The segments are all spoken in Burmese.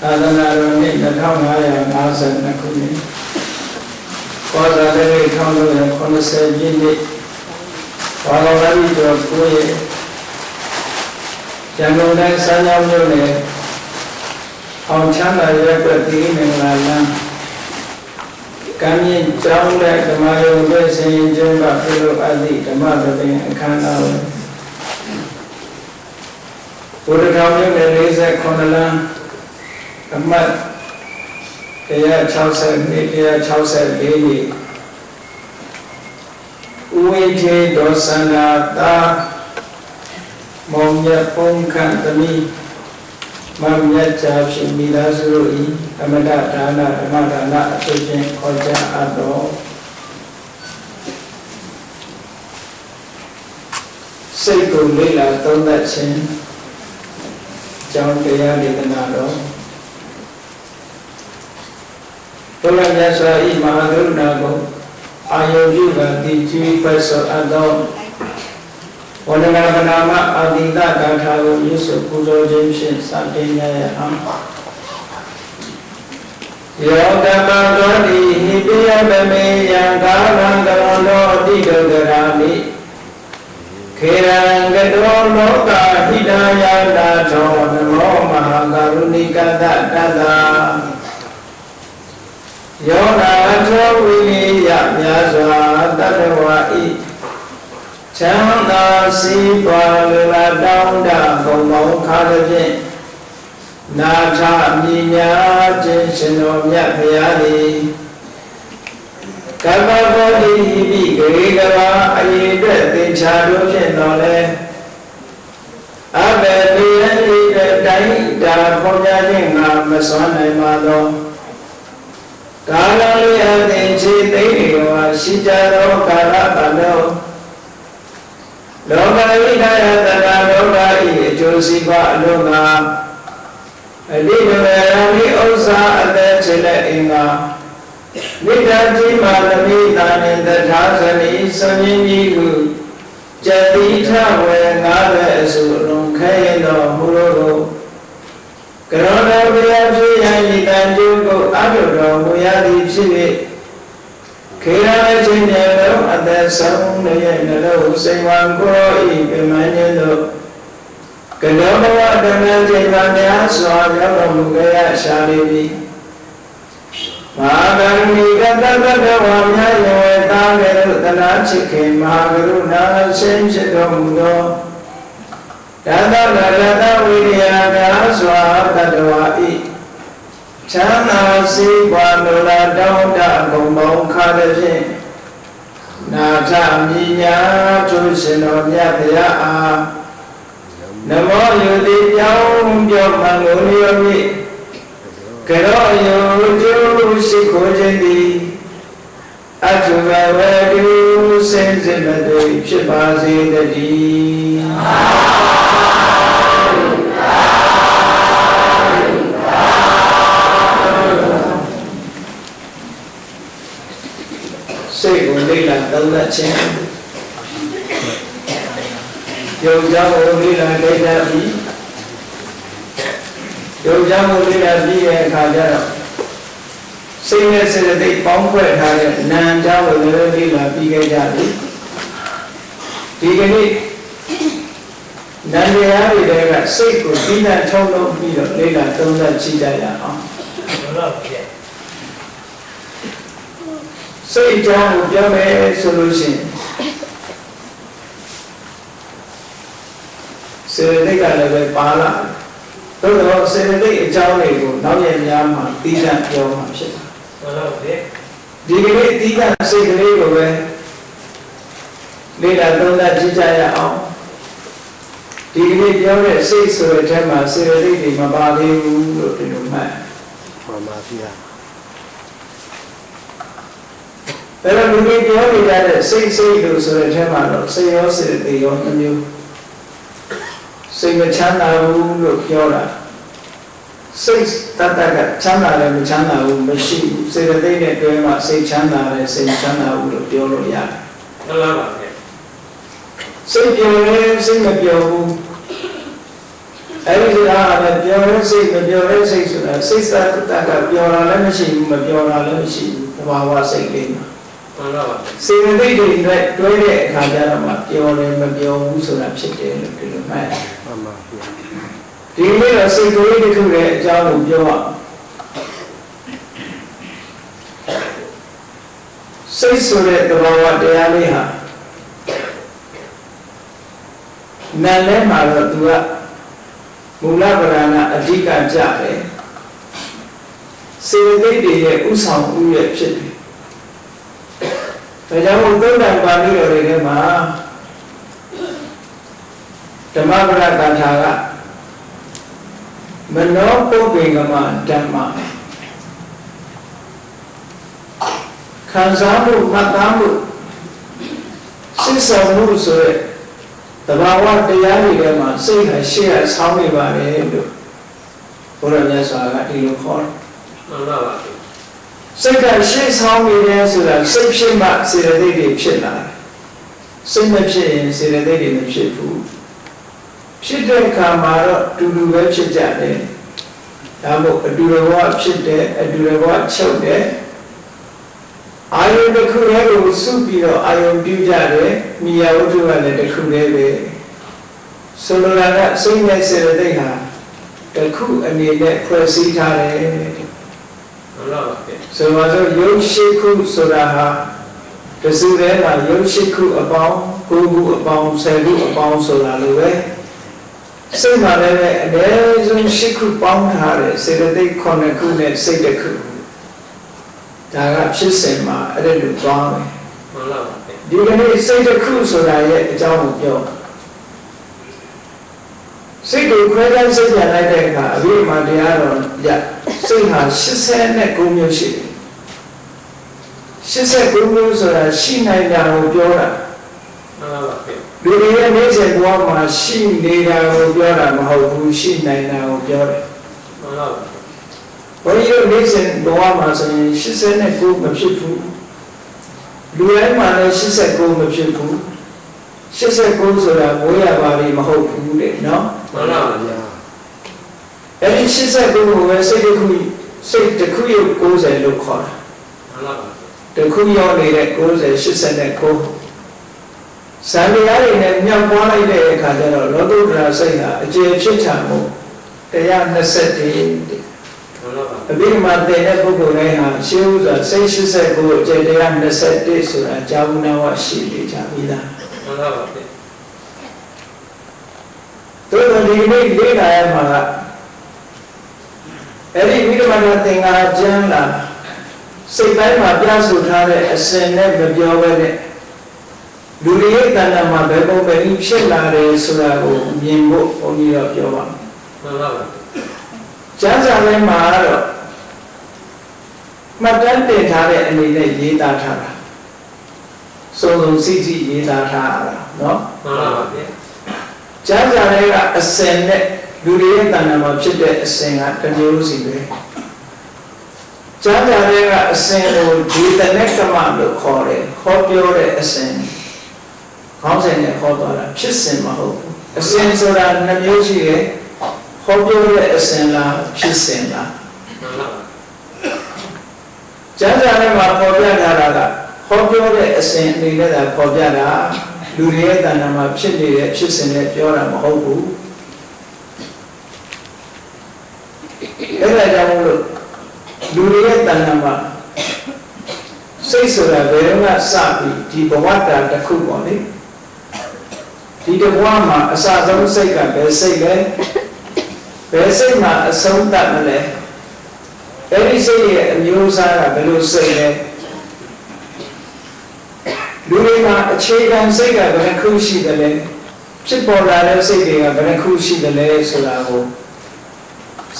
သာသနာတော်နှစ်2552ခုနှစ်ကောဇာတိ1980ပြည့်နှစ်ဘာဝဝတိတော်9ရက်ရန်ကုန်တိုင်းစမ်းချောင်းမြို့နယ်အောင်ချမ်းသာရပ်ကွက်တိမင်္ဂလာလမ်းကမ်းမြင့်ကျောင်းတဲ့ဓမ္မယုံတွင်ဆင်ရင်ကျင်းပပြုလုပ်အပ်သည့်ဓမ္မသဘင်အခမ်းအနားကိုဘုရားတော်မြို့နယ်49လမ်းအမှတ်162 164နှစ်ဥဝိထေဒေါသနာတာမောင်မြတ်ပုံခန့်သမီးမမြတ်ချာဖြစ်မိသားစုတို့၏အမတဒါနဓမ္မဒါနအဖြစ်ဖြင့်ခေါ်ကြားအပ်သောစိတ်ကိုလေ့လာသုံးသပ်ခြင်းကျောင်းတရားဒေသနာတော်ဘုရားမြတ်စွာ၏မဟာကရုဏာကိုအာယုပြုကတိကျွေးပတ်စောအပ်သောဝန္ဒနာပနာမအာတိတဂါထာကိုရွတ်ဆိုပူဇော်ခြင်းဖြင့်စတင်ရအောင်ယောဓမ္မသောတိဟိပိယမမေယံကာလံကရောလောအတိဒုက္ခရာမိခေရံကတောလောကဟိတယနာထောနမောမဟာကရုဏိကတတတယောနာသောဝိနိယမြတ်စွာတတဝါဤချမ်းသာစီးပွားလူလာတောင်းတဘုံဘုံခါသဖြင့်နာထမြညာခြင်းရှင်တော်မြတ်ဖရာသည်ကမ္မဘောဓိဟိပိဂရေကဘာအယေအတွက်သင်္ချာတို့ဖြင့်တော်လဲအဘယ်ပိယံဤတိုင်းဒါခေါ်ကြခြင်းငါမစွမ်းနိုင်ပါသောကာလလေးအသင်ချေသိနေတော်ရှိကြသောကာလပတ်လုံးလောကဝိဒါယတနာလောကဤအကျိုးစီးပွားအလုံးငါအတိမရမိဥစ္စာအသက်ချေလက်အင်္ဂါမိတ္တတိမာသမိတာနိတထာဇနိသမြင်းကြီးဟုจติထဝေ90အစုလုံးခဲရတော်မူလို့ကရောဏဘုရားဖြစ်ရန်ဤတန်ကျိုးကိုအထုတော်မူရသည်ဖြစ်၍ခေရခြင်းမြေလုံးအသက်ဆုံးရဲ့နှလုံးစိမ်ဝံကိုဤပြမန်းခြင်းတို့ကနောဘဝတမန်ခြင်းပါများစွာရောက်တော်မူကြရရှာလိပြီမဟာကရုဏီကတတတဝါမြတ်ရဲ့တာငယ်တို့တနာချစ်ခင်မဟာကရုဏာရှင်ဖြစ်တော်မူသောတတနာရတဝိရိယများစွာတတဝါဤချမ်းသာစီးပွားလိုလားတောင်းတဘုံဘုံခါတဲ့ဖြင့်နာထမြညာကျိုးရှင်တော်မြတ်ဖရာအားနမောယုတိပြောင်းပြောမှန်ကိုလျော်မြစ်ကရောယုကျိုးရှိခိုးခြင်းသည်အထုဘဝတုစင်စစ်မသွေဖြစ်ပါစေတည်းစိတ်ကိုလေ့လာသုံးသပ်ခြင်းယုံကြကိုလေ့လာလေ့လာပြီးယုံကြကိုလေ့လာပြီးတဲ့အခါကျတော့စိတ်နဲ့စေတသိက်ပေါင်းဖွဲ့ထားတဲ့နာမ်ကြောင့်လည်းလေ့လာပြီးခဲ့ကြပြီဒီကနေ့နန္တရားတွေကစိတ်ကိုသိတဲ့ထုံးလုံးပြီးတော့လေ့လာသုံးသပ်ကြည့်ကြရအောင်ဟုတ်ပါပြီစိတ်ကြောင့်ပြောမယ်ဆိုလို့ရှိရင်စေတသိက်ကလည်းပဲပါလာသို့တော့စေတသိက်အကြောင်းတွေကိုနောက်ရက်များမှာသိတတ်ပြောမှာဖြစ်တာဟုတ်ပါပြီဒီကနေ့သိတတ်စိတ်ကလေးကိုပဲလေ့လာသုံးသပ်ကြည့်ကြရအောင်ဒီကနေ့ပြောတဲ့စိတ်ဆိုတဲ့အထက်မှာစေတသိက်တွေမပါသေးဘူးလို့ဒီလိုမှတ်မှန်ပါဗျာဒါပေမဲ့ဒီပြောနေကြတဲ့စိတ်လို့ဆိုတဲ့အထက်မှာတော့စိတ်ရောစေတသိက်ရောနှမျိုးစိတ်မချမ်းသာဘူးလို့ပြောတာစိတ်တတ်ကချမ်းသာတယ်မချမ်းသာဘူးမရှိဘူးစေတသိက်နဲ့တွဲမှစိတ်ချမ်းသာတယ်စိတ်ချမ်းသာဘူးလို့ပြောလို့ရတယ်ဟုတ်လားပါဗျစိတ်ပျော်တယ်စိတ်မပျော်ဘူး အဲ့ဒီစကားကလည်းပြောရဲစိတ်မပြောရဲစိတ်ဆိုတာစိတ်စာတတ်ကပြောတာလည်းမရှိဘူးမပြောတာလည်းမရှိဘူးသဘာဝစိတ်လေးမှာမှန်ပါပါစေတသိက်တွေနဲ့တွဲတဲ့အခါကျတော့မှပြောတယ်မပြောဘူးဆိုတာဖြစ်တယ်လို့ဒီလိုမှတ်မှန်ပါဗျာဒီနေ့တော့စိတ်ကလေးတစ်ခုရဲ့အကြောင်းကိုပြောရစိတ်ဆိုတဲ့သဘာဝတရားလေးဟာနာမ်ထဲမှာတော့သူကမူလဗရဏအဓိကကြတယ်စေတသိက်တွေရဲ့ဥဆောင်ဥရဲ့ဖြစ်တယ်ဒါကြောင့်သုံးတန်ပါဠိတော်တွေထဲမှာဓမ္မပဒကထာကမနောပုပ္ပေကမဓမ္မခံစားမှုမှတ်သားမှုစိတ်ဆောင်မှုဆိုတဲ့တဘာဝတရားတွေထဲမှာစိတ်ဟာရှေ့ရဆောင်းနေပါတယ်လို့ဘုရားမြတ်စွာကဒီလိုခေါ်တယ်မှန်ပါပါစိတ်ကရှေ့ဆောင်းနေတယ်ဆိုတာစိတ်ဖြစ်မှစေတသိက်တွေဖြစ်လာတယ်စိတ်မဖြစ်ရင်စေတသိက်တွေမဖြစ်ဘူးဖြစ်တဲ့အခါမှာတော့တူတူပဲဖြစ်ကြတယ်ဒါမို့အတူတကွဖြစ်တယ်အတူတကွချုပ်တယ်အာယုတစ်ခုတည်းကိုစုပြီးတော့အာယုပြုကြတယ်မိယာဝတ္ထုကလည်းတစ်ခုတည်းပဲဆိုလိုတာကစိတ်နဲ့စေတသိက်ဟာတစ်ခုအနေနဲ့ဖွဲ့စည်းထားတယ်ဟုတ်လားဗျဆိုပါစို့ယုတ်ရှိခုဆိုတာဟာတစုတည်းမှာယုတ်ရှိခုအပေါင်း9ခုအပေါင်း10ခုအပေါင်းဆိုတာလိုပဲစိတ်မှာလည်းအနည်းဆုံး10ခုပေါင်းထားတဲ့စေတသိက်9ခုနဲ့စိတ်တစ်ခုဒါကဖြစ်စဉ်မှာအဲ့ဒါလိုသွားမယ်မှန်ပါပါဒီကနေ့စိတ်တစ်ခုဆိုတာရဲ့အကြောင်းကိုပြောစိတ်ကိုခွဲခြားစိတ်ပြန်လိုက်တဲ့အခါအဘိဓမ္မာတရားတော်ရစိတ်ဟာ89မျိုးရှိတယ်89မျိုးဆိုတာရှိနိုင်တာကိုပြောတာမှန်ပါပါလူတွေရဲ့နေစဉ်ဘဝမှာရှိနေတာကိုပြောတာမဟုတ်ဘူးရှိနိုင်တာကိုပြောတယ်မှန်ပါပါဘုရားနေစဉ်ဘဝမှာဆိုရင်89မဖြစ်ဘူးလူတိုင်းမှာလည်း89မဖြစ်ဘူး89ဆိုတာဘိုးရပါလိမဟုတ်ဘူးတဲ့နော်မှန်ပါဗျာအဲ့ဒီ89ကိုပဲစိတ်တစ်ခုရုပ်90လို့ခေါ်တာမှန်ပါပါတစ်ခုရောက်နေတဲ့90 89ဇာတိအားတွေနဲ့မြောက်ပွားလိုက်တဲ့အခါကျတော့လောကုတ္တရာစိတ်ဟာအကျေဖြစ်ချမှု120အဘိဓမ္မာသင်တဲ့ပုဂ္ဂိုလ်တိုင်းဟာရှင်းဥစွာစိတ်89အကျေ121ဆိုတာကြာဝနာဝရှိနေကြပြီလားမှန်ပါပါဗျတို့ဒီနေ့လေ့လာရမှာကအဲ့ဒီဝိဓမ္မာသင်္ကာကျမ်းလာစိတ်တိုင်းမှာပြဆိုထားတဲ့အစဉ်နဲ့မပြောဘဲနဲ့လူတွေရဲ့တဏ္ဍာမှာဘယ်ပုံပဲဖြစ်လာတယ်ဆိုတာကိုမြင်ဖို့ဘုန်းကြီးတော့ပြောပါမယ်မှန်ပါပါကျမ်းစာထဲမှာတော့မှတ်တမ်းတင်ထားတဲ့အနေနဲ့ရေးသားထားတာစုံစုံစီစီရေးသားထားတာနော်မှန်ပါပါဗျကျမ်းစာထဲကအစဉ်နဲ့လူတွေရဲ့တဏ္ဍာမှာဖြစ်တဲ့အစဉ်ကတစ်မျိုးစီပဲကျမ်းစာထဲကအစဉ်ကိုဒီတနက်ကမလို့ခေါ်တယ်ခေါ်ပြောတဲ့အစဉ်ခေါင်းစဉ်နဲ့ခေါ်သွားတာဖြစ်စဉ်မဟုတ်ဘူးအစဉ်ဆိုတာနှမျိုးရှိတယ်ခေါ်ပြောတဲ့အစဉ်လားဖြစ်စဉ်လားမှန်ပါပါကျမ်းစာထဲမှာပေါ်ပြထားတာကခေါ်ပြောတဲ့အစဉ်အနေနဲ့သာပေါ်ပြတာလူတွေရဲ့တဏ္ဍာမှာဖြစ်နေတဲ့ဖြစ်စဉ်နဲ့ပြောတာမဟုတ်ဘူးအဲ့ဒါကြောင့်မို့လို့လူတွေရဲ့တဏ္ဍာမှာစိတ်ဆိုတာဘယ်တော့မှစပြီးဒီဘဝတာတစ်ခုပေါ့လေဒီဘဝမှာအစဆုံးစိတ်ကဘယ်စိတ်လဲဘယ်စိတ်မှာအဆုံးသတ်မလဲအဲ့ဒီစိတ်ရဲ့အမျိုးအစားကဘယ်လိုစိတ်လဲလူတွေမှာအခြေခံစိတ်ကဘယ်နှခုရှိတယ်လဲဖြစ်ပေါ်လာတဲ့စိတ်တွေကဘယ်နှခုရှိတယ်လဲဆိုတာကို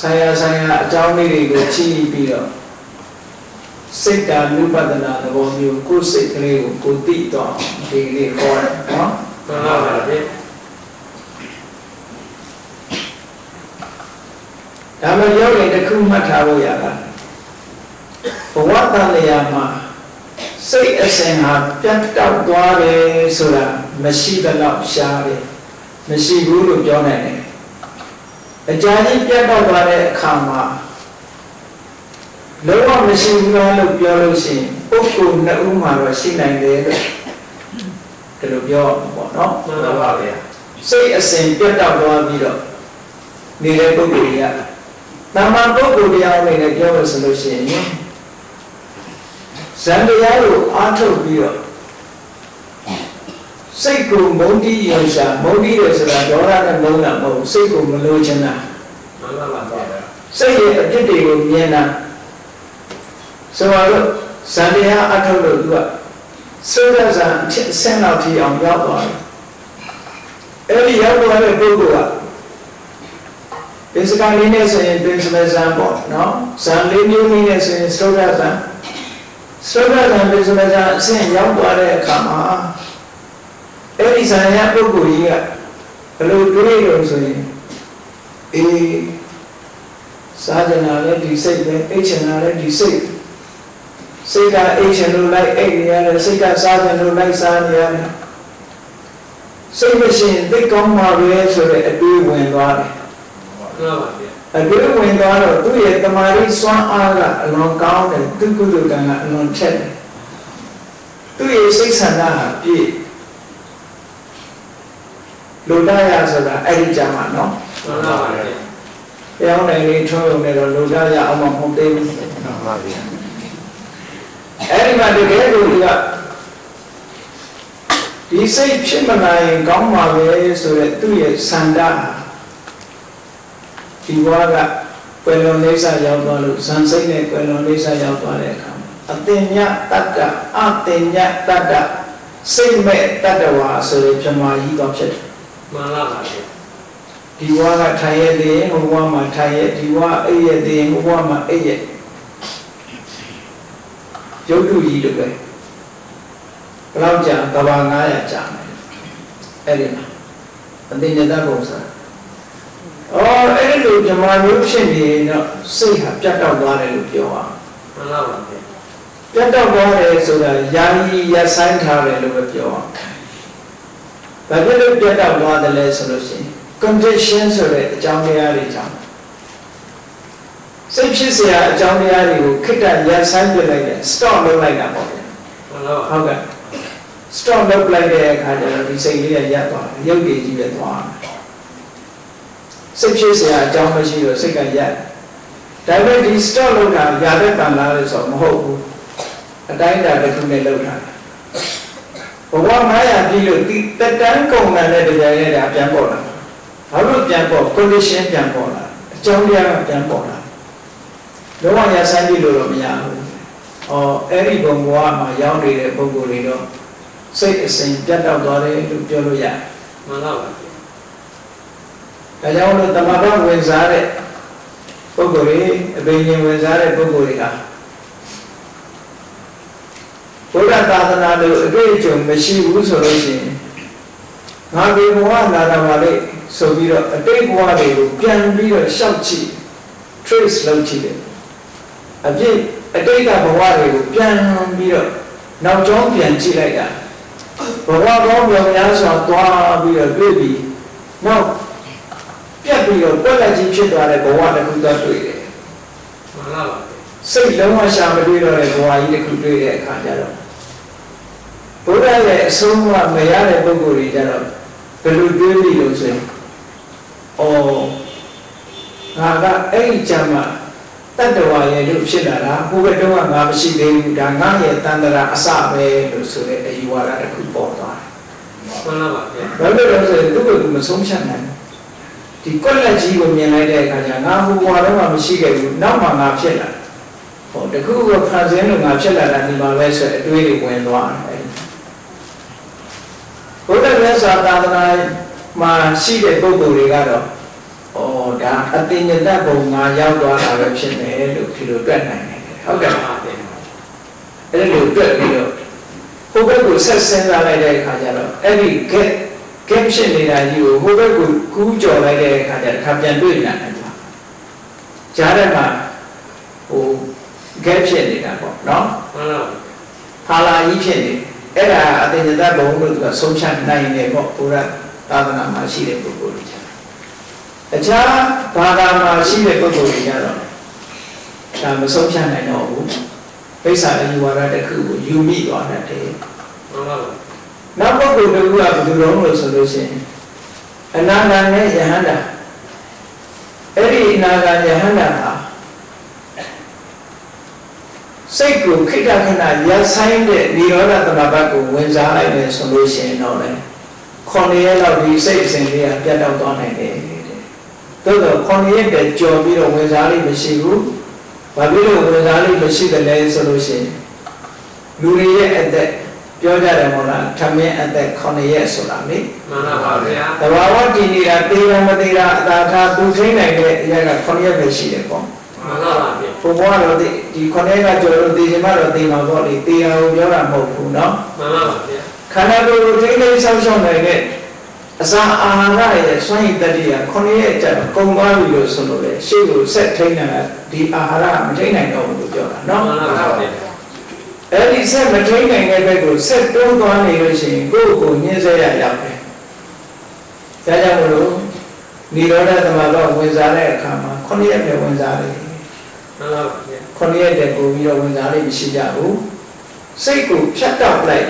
ဆိုင်ရာအကြောင်းလေးတွေကိုကြည့်ပြီးတော့စိတ်ဓာတ်နုပဒနာသဘောမျိုးကိုယ်စိတ်ကလေးကိုကိုသိတော့ဒီလေးခေါ်တယ်နော်မှန်ပါပါဗျဒါမှရောက်ရင်တစ်ခုမှတ်ထားလို့ရတာဘဝတန်လျာမှာစိတ်အစဉ်ဟာပြတ်တောက်သွားတယ်ဆိုတာမရှိသလောက်ရှားတယ်မရှိဘူးလို့ပြောနိုင်တယ် အကြာကြီးပြတ်တော့သွားတဲ့အခါမှာလုံးဝမရှိဘူးလားလို့ပြောလို့ရှိရင်ပုဂ္ဂိုလ်နှစ်ဦးမှာတော့ရှိနိုင်တယ်လို့ဒီလိုပြောပေါ့နော်မှန်ပါဗျာစိတ်အစဉ်ပြတ်တော့သွားပြီးတော့နေတဲ့ပုဂ္ဂိုလ်ကြီးကတာမန်ပုဂ္ဂိုလ်တရားအနေနဲ့ပြောလို့ဆိုလို့ရှိရင်ဇန်တရားကိုအားထုတ်ပြီးတော့စိတ်ကိုမုန်းတီးရရှာမုန်းတီးတယ်ဆိုတာဒေါသနဲ့မုန်းတာမဟုတ်စိတ်ကိုမလိုချင်တာမှန်ပါပါစိတ်ရဲ့အပြစ်တွေကိုမြင်တာဆိုတော့ဇန်တရားအထုတ်လို့သူကစိုးရဇန်ဆင်းလောက်ထိအောင်ရောက်သွားတယ်အဲ့ဒီရောက်သွားတဲ့ပုဂ္ဂိုလ်ကဒီစကားလေးနဲ့ဆိုရင်တွင်စမဇန်ပေါ့နော်ဇန်လေးမျိုးလေးနဲ့ဆိုရင်စိုးရဇန်တွင်စမဇန်အဆင့်ရောက်သွားတဲ့အခါမှာအဲ့ဒီဇန်ရပုဂ္ဂိုလ်ကြီးကဘယ်လိုတွေးလို့ဆိုရင်အေးစားကြနာလည်းဒီစိတ်ပဲအိတ်ချင်တာလည်းဒီစိတ်ကအိတ်ချင်လို့လိုက်အိတ်ရတယ်စိတ်ကစားကြလို့လိုက်စားနေရတယ်စိတ်မရှိရင်သိကောင်းမှာပဲဆိုတဲ့အတွေးဝင်သွားတယ်မှန်ပါဗျာအတွေးဝင်သွားတော့သူ့ရဲ့တမာရီစွမ်းအားကအလွန်ကောင်းတယ်သူကုသကံကအလွန်ထက်တယ်သူ့ရဲ့စိတ်ဆန္ဒဟာပြည့်လိုတရဆိုတာအဲ့ဒီကြမှာနော်မှန်ပါဗျာပြောင်းတယ်လေးထုံးုံနဲ့တော့လိုတရအောင်မဟုတ်သေးဘူးမှန်ပါဗျာအဲ့ဒီမှာတကယ်ကိုသူကဒီစိတ်ဖြစ်မလာရင်ကောင်းမှာပဲဆိုတဲ့သူ့ရဲ့ဆန္ဒဒီဘဝကကွယ်လွန်လေးစားရောက်သွားလို့ဇန်စိတ်နဲ့ကွယ်လွန်လေးစားရောက်သွားတဲ့အခါအတင်ညတတ္တအတင်ညတတ္တစိတ်မဲ့တတ္တဝါဆိုတဲ့ပြမာကြီးတော့ဖြစ်တယ်မှန်ပါပါဒီဘဝကထိုင်ရတဲ့ဟိုဘဝမှာထိုင်ရဒီဘဝအိပ်ရတဲ့ဟိုဘဝမှာအိပ်ရရုပ်တုကြီးတို့ပဲဘယ်လောက်ကြာကဘာ900ကြာမယ်အဲ့ဒီမှာအတင်ညတပုံစားအဲ့ဒီလိုဓမ္မမျိုးဖြစ်နေတော့စိတ်ဟာပြတ်တောက်သွားတယ်လို့ပြောရအောင်မှန်ပါပါပြတ်တောက်သွားတယ်ဆိုတာယာယီရဆိုင်ထားတယ်လို့ပဲပြောရအောင်ဘာဖြစ်လို့ပြတ်တောက်သွားတယ်လဲဆိုလို့ရှိရင် condition ဆိုတဲ့အကြောင်းတရားတွေကြောင့်စိတ်ဖြစ်เสียအကြောင်းတရားတွေကိုခိတ္တရဆိုင်ပြလိုက်တယ် stop လုပ်လိုက်တာပေါ့ဗျာဟုတ်ကဲ့ stop လုပ်လိုက်တဲ့အခါကျတော့ဒီစိတ်လေးကရပ်သွားတယ်ရုပ်တည်ကြီးပဲသွားတယ်စိတ်ဖြစ်เสียအကြောင်းမရှိတော့စိတ်ကရပ်ဒါပေမဲ့ဒီ stop လုပ်တာရတဲ့တန်လာလို့ဆိုမဟုတ်ဘူးအတိုင်းအတာတစ်ခုနဲ့လုပ်တာဘဝ900ပြည့်လို့ဒီတက်တန်းကုန်တဲ့တရားရဲ့ဒါပြန်ပေါ်လာဘာလို့ပြန်ပေါ် condition ပြန်ပေါ်လာအကြောင်းတရားကပြန်ပေါ်လာလောကရဆိုင်ပြီလို့တော့မရဘူးအဲ့ဒီဘုံဘဝမှာရောက်နေတဲ့ပုဂ္ဂိုလ်တွေတော့စိတ်အစဉ်ပြတ်တောက်သွားတယ်လို့ပြောလို့ရတယ်မှန်ပါပါဒါကြောင့်လို့တမဘဝင်စားတဲ့ပုဂ္ဂိုလ်တွေအဘိညာဉ်ဝင်စားတဲ့ပုဂ္ဂိုလ်တွေကဘုရားသာသနာလို့အတွေ့အကြုံမရှိဘူးဆိုလို့ရှိရင်ငါဒီဘဝလာတာပါလေဆိုပြီးတော့အတိတ်ဘဝတွေကိုပြန်ပြီးတော့ရှောက်ကြည့် trace လုပ်ကြည့်တယ်အပြည့်အတိတ်ကဘဝတွေကိုပြန်ပြီးတော့နောက်ကျောင်းပြန်ကြည့်လိုက်တာဘဝပေါင်းမြောင်များစွာသွားပြီးတော့တွေ့ပြီးနောက်ပြတ်ပြီးတော့ကွက်လက်ကြီးဖြစ်သွားတဲ့ဘဝတစ်ခုတော့တွေ့တယ်မှန်ပါပါစိတ်လုံးဝရှာမတွေ့တော့တဲ့ဘဝကြီးတစ်ခုတွေ့တဲ့အခါကျတော့ဘုရားရဲ့အဆုံးအမရတဲ့ပုဂ္ဂိုလ်တွေကျတော့ဘယ်လိုတွေးပြီးလို့ဆိုရင်ငါကအဲ့ဒီကြမှာတတ္တဝါရဲ့လို့ဖြစ်လာတာဘုရားတော့ငါမရှိသေးဘူးဒါငါရဲ့တန်တရာအစပဲလို့ဆိုတဲ့အယူဝါဒတစ်ခုပေါ်သွားတယ်မှန်ပါပါဘယ်လိုလဲဆိုရင်သူ့ကိုမဆုံးဖြတ်နိုင်ဒီကွက်လက်ကြီးကိုမြင်လိုက်တဲ့အခါကျငါဘုရားတော့မရှိခဲ့ဘူးနောက်မှငါဖြစ်လာတခုကဖန်ဆင်းလို့ငါဖြစ်လာတာဒီမှာပဲဆိုအတွေးတွေဝင်သွားတယ်ဘုရားမြတ်စွာသာသနာမှာရှိတဲ့ပုဂ္ဂိုလ်တွေကတော့ဒါအတင်ညတပုံငါရောက်သွားတာပဲဖြစ်မယ်လို့ဒီလိုတွက်နိုင်တယ်ဟုတ်ကဲ့ပါအဲ့လိုတွက်ပြီးတော့ဘုရားကိုဆက်ဆင်းလာလိုက်တဲ့အခါကျတော့အဲ့ဒီ gap ဖြစ်နေတာကြီးကိုဘုရားကိုကူးကြော်လိုက်တဲ့အခါကျတော့ခါပြန်တွေ့လာတယ်ကြားထဲမှာgap ဖြစ်နေတာပေါ့နော်မှန်ပါဟာလာကြီးဖြစ်နေအဲ့ဒါအတင်ညတဘုံလို့သူကဆုံးဖြတ်နိုင်တယ်ပေါ့ဘုရားသာသနာမှာရှိတဲ့ပုဂ္ဂိုလ်တွေ အခြားဘာသာမှာရှိတဲ့ပုဂ္ဂိုလ်တွေကြတော့ဒါမဆုံးဖြတ်နိုင်တော့ဘူးပိဿာအယူဝါဒတစ်ခုကိုယူမိသွားတတ်တယ်မှန်ပါပါနောက်ပုဂ္ဂိုလ်တစ်ခုကဘယ်သူလုံးလို့ဆိုလို့ရှိရင်အနာဂတ်နဲ့ယဟန္တာအဲ့ဒီအနာဂတ်ယဟန္တာဟာစိတ်ကိုခိတ္တခဏရဆိုင်တဲ့និရောဓသမဘတ်ကိုဝင်စားလိုက်တယ်ဆိုလို့ရှိရင်တော့လေ9ရက်လောက်ဒီစိတ်အစဉ်လေးကပြတ်တောက်သွားနိုင်တယ်တဲ့သို့တော့9ရက်တည်းကြော်ပြီးတော့ဝင်စားလိမ့်မရှိဘူးဘာဖြစ်လို့ဝင်စားလိမ့်မရှိတယ်လဲဆိုလို့ရှိရင်လူတွေရဲ့အသက်ပြောကြတယ်မို့လားထမင်းအသက်9ရက်ဆိုတာလေမှန်ပါဗျာတဘာဝတည်နေတာတေးရမသေးတာအသာထားသူထိနိုင်တဲ့အရာက9ရက်ပဲရှိတယ်ပေါ့မှန်ပါဗျာဘုရားတော်ဒီ9ရက်ကကျော်လို့တေးချင်မှတော့တေးမှာပေါ့လေတေးရအောင်ပြောတာမဟုတ်ဘူးเนาะမှန်ပါဗျာခန္ဓာကိုယ်ကိုထိန်းသိမ်းဆောင်ရှောက်နိုင်တဲ့အစာအာဟာရရဲ့စွမ်းရည်တတ္တိက9ရက်ကြာကုန်သွားပြီလို့ဆိုလို့လေရှေ့ကိုဆက်ထိန်းနေတာဒီအာဟာရမထိန်းနိုင်တော့ဘူးလို့ပြောတာเนาะမှန်ပါဗျာအဲ့ဒီဆက်မထိန်းနိုင်တဲ့ဘက်ကိုဆက်တွန်းသွားနေလို့ရှိရင်ကိုယ့်ကိုညှင်းဆဲရရောက်တယ်။ဒါကြောင့်မလို့និရောဓသမဘဝင်စားတဲ့အခါမှာ9ရက်ပဲဝင်စားတယ်။မှန်ပါဗျာ။9ရက်တည်းပို့ပြီးတော့ဝင်စားလိမ့်မရှိကြဘူး။စိတ်ကိုဖြတ်တောက်လိုက်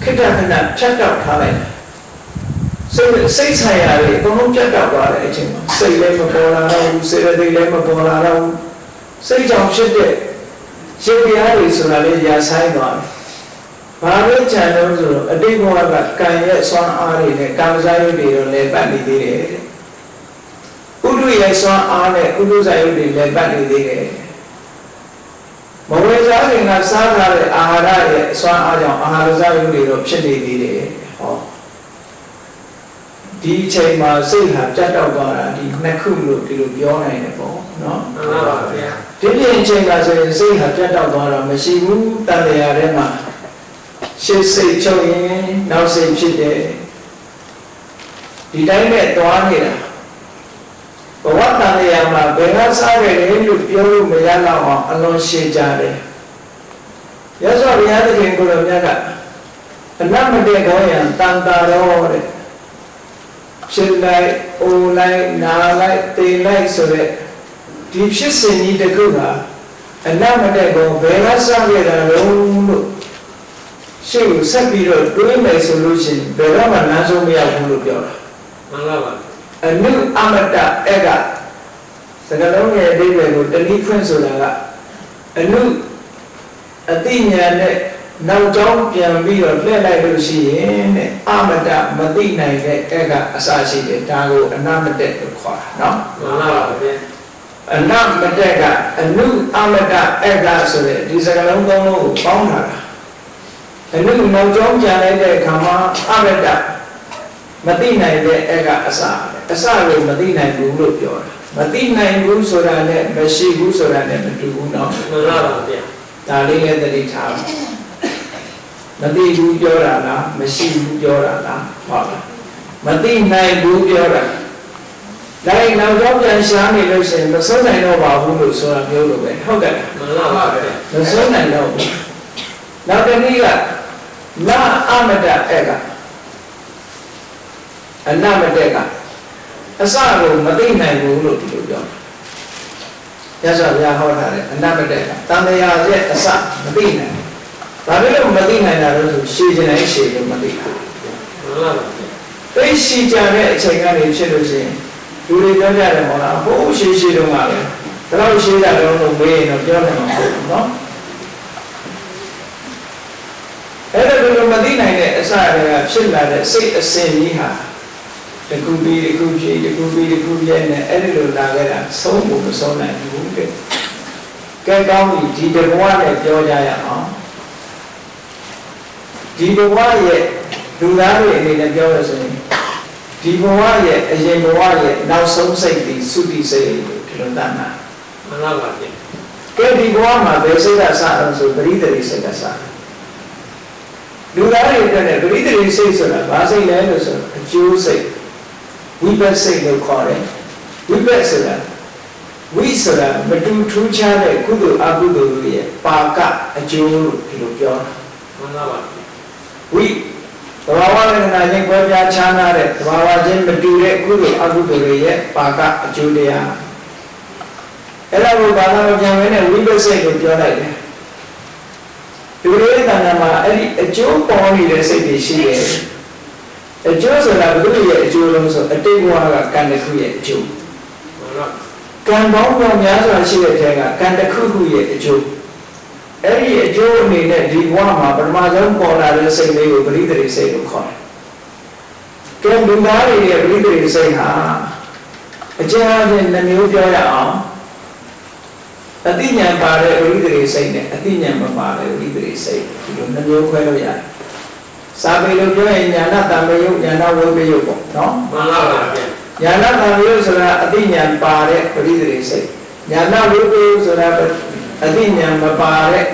ခိတ္တခဏဖြတ်တောက်ထားလိုက်စိတ်ဆိုင်ရာတွေအကုန်လုံးဖြတ်တောက်သွားတဲ့အချိန်မှာစိတ်လည်းမပေါ်လာတော့ဘူးစေတသိက်လည်းမပေါ်လာတော့ဘူးစိတ်ကြောင့်ဖြစ်တဲ့ရုပ်တရားတွေဆိုတာလည်းရာဆိုင်သွားတယ်။ဘာလို့ခြံလို့ဆိုတော့အတိတ်ဘဝကကံရဲ့စွမ်းအားတွေနဲ့ကံစားရုပ်တွေတော့လည်းပတ်နေသေးတယ်။ဥဒ္ဓရဲ့စွမ်းအားနဲ့ဥဒ္ဓဇာရုပ်တွေလည်းပတ်နေသေးတယ်။မဝေစားခင်ကစားထားတဲ့အာဟာရရဲ့စွမ်းအားကြောင့်အာဟာရဇာရုပ်တွေတော့ဖြစ်နေသေးတယ်။ဟောဒီအချိန်မှာစိတ်ဟာကြက်တောက်သွားတာဒီနှစ်ခုလို့ဒီလိုပြောနိုင်တယ်ပေါ့နော်မှန်ပါဗျာဒီပြင်အချိန်ကဆိုရင်စိတ်ဟာကြက်တောက်သွားတာမရှိဘူးတန်တရားထဲမှာရှေ့စိတ်ချုပ်ရင်နောက်စိတ်ဖြစ်တယ်ဒီတိုင်းနဲ့သွားနေတာဘဝတန်တရားမှာဘယ်ကစားခဲ့တယ်လို့ပြောလို့မရတော့အောင်အလွန်ရှင်းကြတယ်ရသော်ဘုရားသခင်ကိုယ်တော်မြတ်ကအနတ်မတည့်ကောင်းရန်တန်တာတော်တဲ့ဖြစ်လိုက်၊အိုလိုက်၊နာလိုက်၊တေလိုက်ဆိုတဲ့ဒီဖြစ်စဉ်ကြီးတစ်ခုဟာအနတ်မတည့်ကောဘယ်ကစခဲ့တာလဲလို့ရှေ့ကိုဆက်ပြီးတော့တွေးမယ်ဆိုလို့ရှိရင်ဘယ်တော့မှလမ်းဆုံးမရဘူးလို့ပြောတာမှန်ပါပါအနုအမတဧကစကားလုံးရဲ့အဓိပ္ပာယ်ကိုတနည်းဖွင့်ဆိုတာကအနုအတိညာနဲ့နောက်ကြောင်းပြန်ပြီးတော့လှည့်လိုက်လို့ရှိရင်တဲ့အမတမသိနိုင်တဲ့ဧကအစရှိတယ်ဒါကိုအနမတ္တလို့ခေါ်တာနော်မှန်ပါပါဗျာအနမတ္တကအနုအမတ္တဧကဆိုတဲ့ဒီစကားလုံးသုံးလုံးကိုပေါင်းထားတာအနုနောက်ကြောင်းပြန်လိုက်တဲ့အခါမှာအမတ္တမသိနိုင်တဲ့ဧကအစကိုမသိနိုင်ဘူးလို့ပြောတာမသိနိုင်ဘူးဆိုတာနဲ့မရှိဘူးဆိုတာနဲ့မတူဘူးနော်မှန်ပါပါဗျာဒါလေးလည်းသတိထားပါမသိဘူးပြောတာလားမရှိဘူးပြောတာလားဟုတ်လားမသိနိုင်ဘူးပြောတာလိုက်နောက်တော့ပြန်ရှားနေလို့ရှိရင်မဆုံးနိုင်တော့ပါဘူးလို့ဆိုတာမျိုးလိုပဲဟုတ်ကဲ့မှန်ပါပါမဆုံးနိုင်တော့ဘူးနောက်တစ်နည်းကနာအမတဧကအနမတကအစကိုမသိနိုင်ဘူးလို့ဒီလိုပြောရသော်ဘုရားဟောထားတယ်အနမတကတန်တရားရဲ့အစမသိနိုင်ဘာဖြစ်လို့မသိနိုင်တာလဲဆိုရှည်ကျင်တိုင်းရှည်လို့မသိတာမှန်ပါပါသိရှည်ကြတဲ့အချိန်ကနေဖြစ်လို့ရှိရင်လူတွေပြောကြတယ်မဟုတ်လားဟိုးရှည်ရှည်တုန်းကပဲဒါတော့ရှည်ကြတော့လို့မေးရင်တော့ပြောနိုင်မှာမဟုတ်ဘူးနော်အဲ့ဒါလိုမသိနိုင်တဲ့အစတွေကဖြစ်လာတဲ့စိတ်အစဉ်ကြီးဟာတခုပြီးတခုဖြစ်တခုပြီးတခုပြည့်နဲ့အဲ့ဒီလိုလာခဲ့တာဆုံးဖို့မဆုံးနိုင်ဘူးတဲ့ကဲကောင်းပြီဒီတဘဝနဲ့ပြောကြရအောင်ဒီဘဝရဲ့လူသားတွေအနေနဲ့ပြောရဆိုရင်ဒီဘဝရဲ့အရင်ဘဝရဲ့နောက်ဆုံးစိတ်ဒီသုတိစိတ်လို့ဒီလိုတတ်မှာမှန်ပါပါဗျကဲဒီဘဝမှာဘယ်စိတ်ကစအောင်ဆိုပရိသေရိစိတ်ကစလူသားတွေအတွက်ပရိသေရိစိတ်ဆိုတာဘာစိတ်လဲလို့ဆိုအကျိုးစိတ်ဝိပဿစိတ်လို့ခေါ်တယ်ဝိပဿဆိုတာဝိဆိုတာမတူထူးခြားတဲ့ကုသိုလ်အကုသိုလ်တွေရဲ့ပါကအကျိုးလို့ဒီလိုပြောတာမှန်ပါပါဝိဘဝက လက္ခဏာချင်းကွဲပြားခြားနားတဲ့သဘာဝချင်းမတူတဲ့ကုသိုလ်အကုသိုလ်တွေရဲ့ပါကအကျိုးတရားအဲ့ဒါကိုဘာသာမပြန်ဝင်တဲ့ဝိပဿနာကိုပြောလိုက်တယ်ဒီလိုတဲ့တဏ္ဍာမှာအဲ့ဒီအကျိုးပေါ်နေတဲ့စိတ်တွေရှိတယ်အကျိုးဆိုတာဘုရားရဲ့အကျိုးလုံးဆိုအတိတ်ဘဝကကံတစ်ခုရဲ့အကျိုးကံပေါင်းများများစွာရှိတဲ့ထဲကကံတစ်ခုခုရဲ့အကျိုးအဲ့ဒီအကျိုးအနေနဲ့ဒီဘဝမှာပထမဆုံးပေါ်လာတဲ့စိတ်လေးကိုပရိသေရိစိတ်လို့ခေါ်တယ်။ကံလူသားတွေရဲ့ပရိသေရိစိတ်ဟာအကျဉ်းအားဖြင့်နှမျိုးပြောရအောင်အတိညာပါတဲ့ပရိသေရိစိတ်နဲ့အတိညာမပါတဲ့ပရိသေရိစိတ်ဒီလိုနှမျိုးခွဲလို့ရတယ်။စာပေလိုပြောရင်ညာဏတံပယုတ်ညာဏဝိပယုတ်ပေါ့နော်။မှန်ပါပါဗျ။ညာဏတံပယုတ်ဆိုတာအတိညာပါတဲ့ပရိသေရိစိတ်ညာဏဝိပယုတ်ဆိုတာအတိညာမပါတဲ့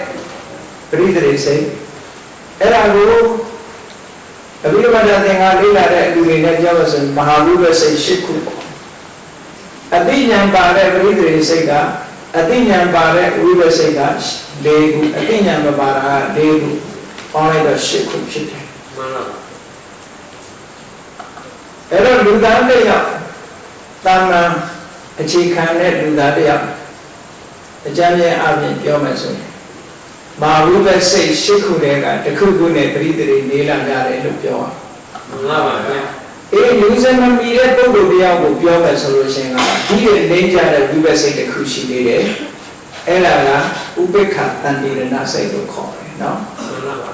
ပရိသေရိစိတ်အဲ့ဒါကိုအဘိဓမ္မာသင်္ဃာလေ့လာတဲ့အလူတွေနဲ့ပြောလို့ဆိုရင်မဟာဘုဒ္ဓစိတ်၈ခုပေါ့အတိညာပါတဲ့ပရိသေရိစိတ်ကအတိညာပါတဲ့ဝိပဿစိတ်က၄ခုအတိညာမပါတာက၄ခုပေါင်းလိုက်တော့၈ခုဖြစ်တယ်မှန်ပါအဲ့တော့လူသားတစ်ယောက်တာမန်အခြေခံတဲ့လူသားတစ်ယောက်အကျဉ်းချင်းအပြင်ပြောမယ်ဆိုရင်မာဝိပဿစိတ်၈ခုတည်းကတစ်ခုခုနဲ့ပရိသေရိနေလာကြတယ်လို့ပြောတာမှန်ပါဗျာလူစမမီတဲ့ပုဂ္ဂိုလ်တရားကိုပြောမယ်ဆိုလို့ရှိရင်ဒီလိုနေကြတဲ့ဝိပဿစိတ်တစ်ခုရှိနေတယ်အဲ့ဒါကဥပိ္ပခတန်တိရဏစိတ်လို့ခေါ်တယ်နော်မှန်ပါပါ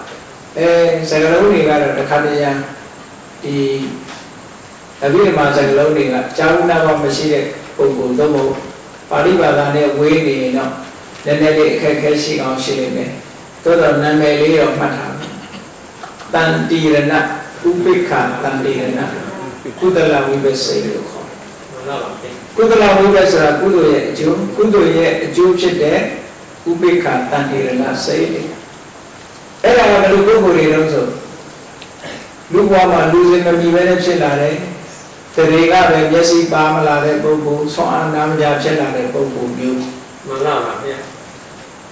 စကားလုံးတွေကတော့တစ်ခါတည်းဒီအဘိဓမ္မာစကားလုံးတွေကကြာဝနာမှမရှိတဲ့ပုဂ္ဂိုလ်သို့မဟုတ်ပါဠိဘာသာနဲ့ဝေးနေရင်တော့နည်းနည်းလေးအခက်အခဲရှိအောင်ရှိနေမယ်သို့တော့နာမည်လေးတော့မှတ်ထားတန်တိရဏဥပိ္ပခတန်တိရဏကုသလဝိပဿစိတ်လို့ခေါ်တယ်ကုသလဝိပဿဆိုတာကုသိုလ်ရဲ့အကျိုးကုသိုလ်ရဲ့အကျိုးဖြစ်တဲ့ဥပိ္ပခတန်တိရဏစိတ်အဲ့ဒါကဘယ်လိုပုဂ္ဂိုလ်တွေတော့ဆိုလူဘဝမှာလူစင်မမီပဲနဲ့ဖြစ်လာတယ်တရေကပဲမျက်စိပါမလာတဲ့ပုဂ္ဂိုလ်ဆွမ်းအားနာမကြဖြစ်လာတဲ့ပုဂ္ဂိုလ်မျိုးမှန်ပါပါဗျာ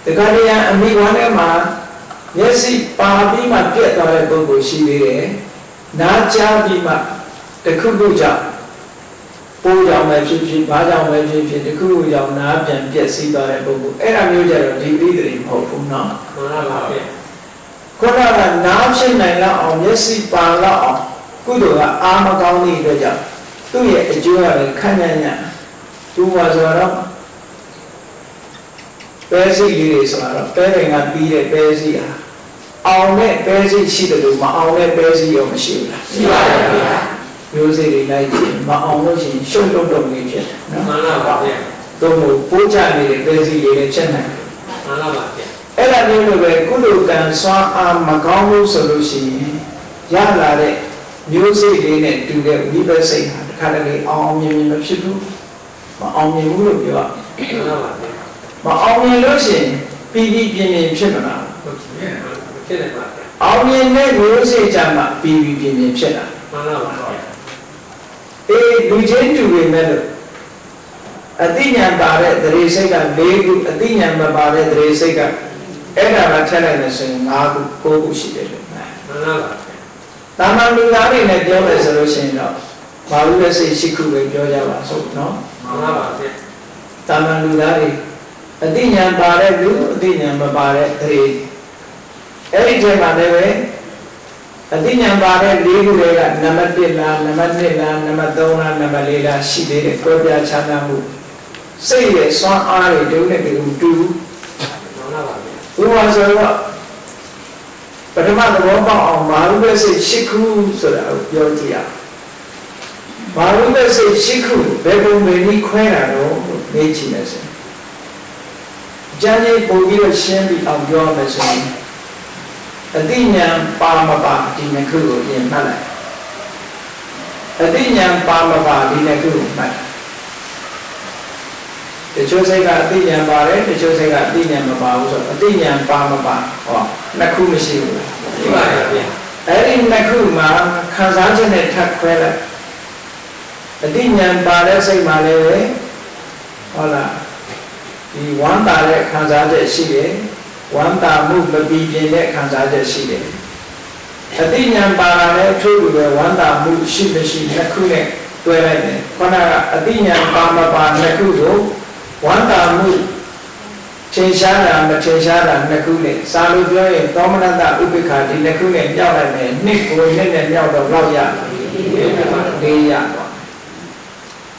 ဒီကနေ့အမိဝမ်းထဲမှာမျက်စိပါပြီးမှပြတ်သွားတဲ့ပုဂ္ဂိုလ်ရှိသေးတယ်နားကြားပြီးမှတခုခုကြောင့်ပိုးကြောင့်ပဲဖြစ်ဖြစ်ဘာကြောင့်ပဲဖြစ်ဖြစ်တခုခုကြောင့်နားပြန်ပြက်စီးသွားတဲ့ပုဂ္ဂိုလ်အဲ့ဒါမျိုးကြတော့ဒီပရိသေရိမဟုတ်ဘူးနော်မှန်ပါပါဗျာခုနကနားဖြစ်နိုင်လောက်အောင်မျက်စိပါလောက်အောင်ကုသိုလ်ကအာမကောင်းသည့်အတွက်ကြောင့်သူ့ရဲ့အကျိုးကလည်းခန့်ညံ့ညံ့သူ့မှာဆိုတော့ပဲစိတ်လေးတွေဆိုတော့ပဲပင်ကပြီးတဲ့ပဲစိဟာအောင်တဲ့ပဲစိရှိတယ်လို့မအောင်တဲ့ပဲစိရောမရှိဘူးလားရှိပါတယ်ဗျာမျိုးစိတွေလိုက်ကြည့်မအောင်လို့ရှိရင်ရှုပ်တော့နေဖြစ်တယ်နော်မှန်ပါဗျာတို့မို့ပိုးချနေတဲ့ပဲစိတွေလည်းချက်နိုင်မှန်ပါဗျာအဲ့ဒါမျိုးလိုပဲကုသိုလ်ကံစွမ်းအားမကောင်းဘူးဆိုလို့ရှိရင်ရလာတဲ့မျိုးစိလေးနဲ့တူတဲ့ဝိပဿစိတ်ဟာတစ်ခါတလေအောင်မြင်မဖြစ်ဘူးမအောင်မြင်ဘူးလို့ပြောရမှန်ပါဗျာမအောင်မြင်လို့ရှိရင်ပြီးပြီးပြင်းပြင်းဖြစ်မလားဟုတ်ကဲ့ဖြစ်တယ်ပါအောင်မြင်တဲ့မျိုးစိကြမှာပြီးပြီးပြင်းပြင်းဖြစ်တာမှန်ပါပါလူချင်းတူပေမဲ့လို့အတိညာပါတဲ့သရေစိတ်က၄ခုအတိညာမပါတဲ့သရေစိတ်ကအဲ့ဒါကထက်လိုက်လို့ဆိုရင်၅ခု၉ခုရှိတယ်လို့မှန်ပါပါတာမန်လူသားတွေနဲ့ပြောမယ်ဆိုလို့ရှိရင်တော့ဘာလို့လဲစိတ်ရှိခုပဲပြောကြပါစို့နော်မှန်ပါပါတာမန်လူသားတွေအတိညာပါတဲ့လူအတိညာမပါတဲ့သရေအဲ့ဒီထဲမှာလည်းပဲအတိညာပါတဲ့၄ခုတွေကနံပါတ်1လားနံပါတ်2လားနံပါတ်3လားနံပါတ်4လားရှိသေးတယ်ကိုယ်ပြချမ်းသာမှုစိတ်ရဲ့စွမ်းအားတွေတုံးနဲ့တူမှန်ပါပါဘုရားဆိုတော့ပထမသဘောပေါက်အောင်မာရုပဲစိတ်၈ခုဆိုတာကိုပြောကြည့်ရမာရုပဲစိတ်၈ခုဘယ်ပုံပဲနည်းခွဲတာတော့မေးကြည့်မယ်ဆိုကျမ်းကြီးပုံပြီးတော့ရှင်းပြီးအောင်ပြောမယ်ဆိုရင်အတိညာပါမပါဒီနှစ်ခုကိုပြင်မှတ်လိုက်အတိညာပါမပါဒီနှစ်ခုကိုမှတ်တချို့စိတ်ကအတိညာပါတယ်တချို့စိတ်ကအတိညာမပါဘူးဆိုတော့အတိညာပါမပါဟောနှစ်ခုမရှိဘူးလားရှိပါရဲ့ဗျအဲ့ဒီနှစ်ခုမှာခံစားချက်နဲ့ထပ်ခွဲလိုက်အတိညာပါတဲ့စိတ်မှလည်းပဲဟုတ်လားဒီဝမ်းသာတဲ့ခံစားချက်ရှိတယ်ဝမ်းသာမှုမပြီးပြင်းတဲ့ခံစားချက်ရှိတယ် အတိညာပါလာတဲ့ထို့တူပဲဝန္တာမှုရှိမရှိနှစ်ခုနဲ့တွဲလိုက်တယ်ခန္ဓာကအတိညာပါမပါနှစ်ခုကိုဝန္တာမှုထင်ရှားတာမထင်ရှားတာနှစ်ခုနဲ့စာလို့ပြောရင်သောမနတဥပိ္ပခာဒီနှစ်ခုနဲ့မြောက်လိုက်မယ်နှစ်ကိုနှစ်နဲ့မြောက်တော့လောက်ရလေးရတော့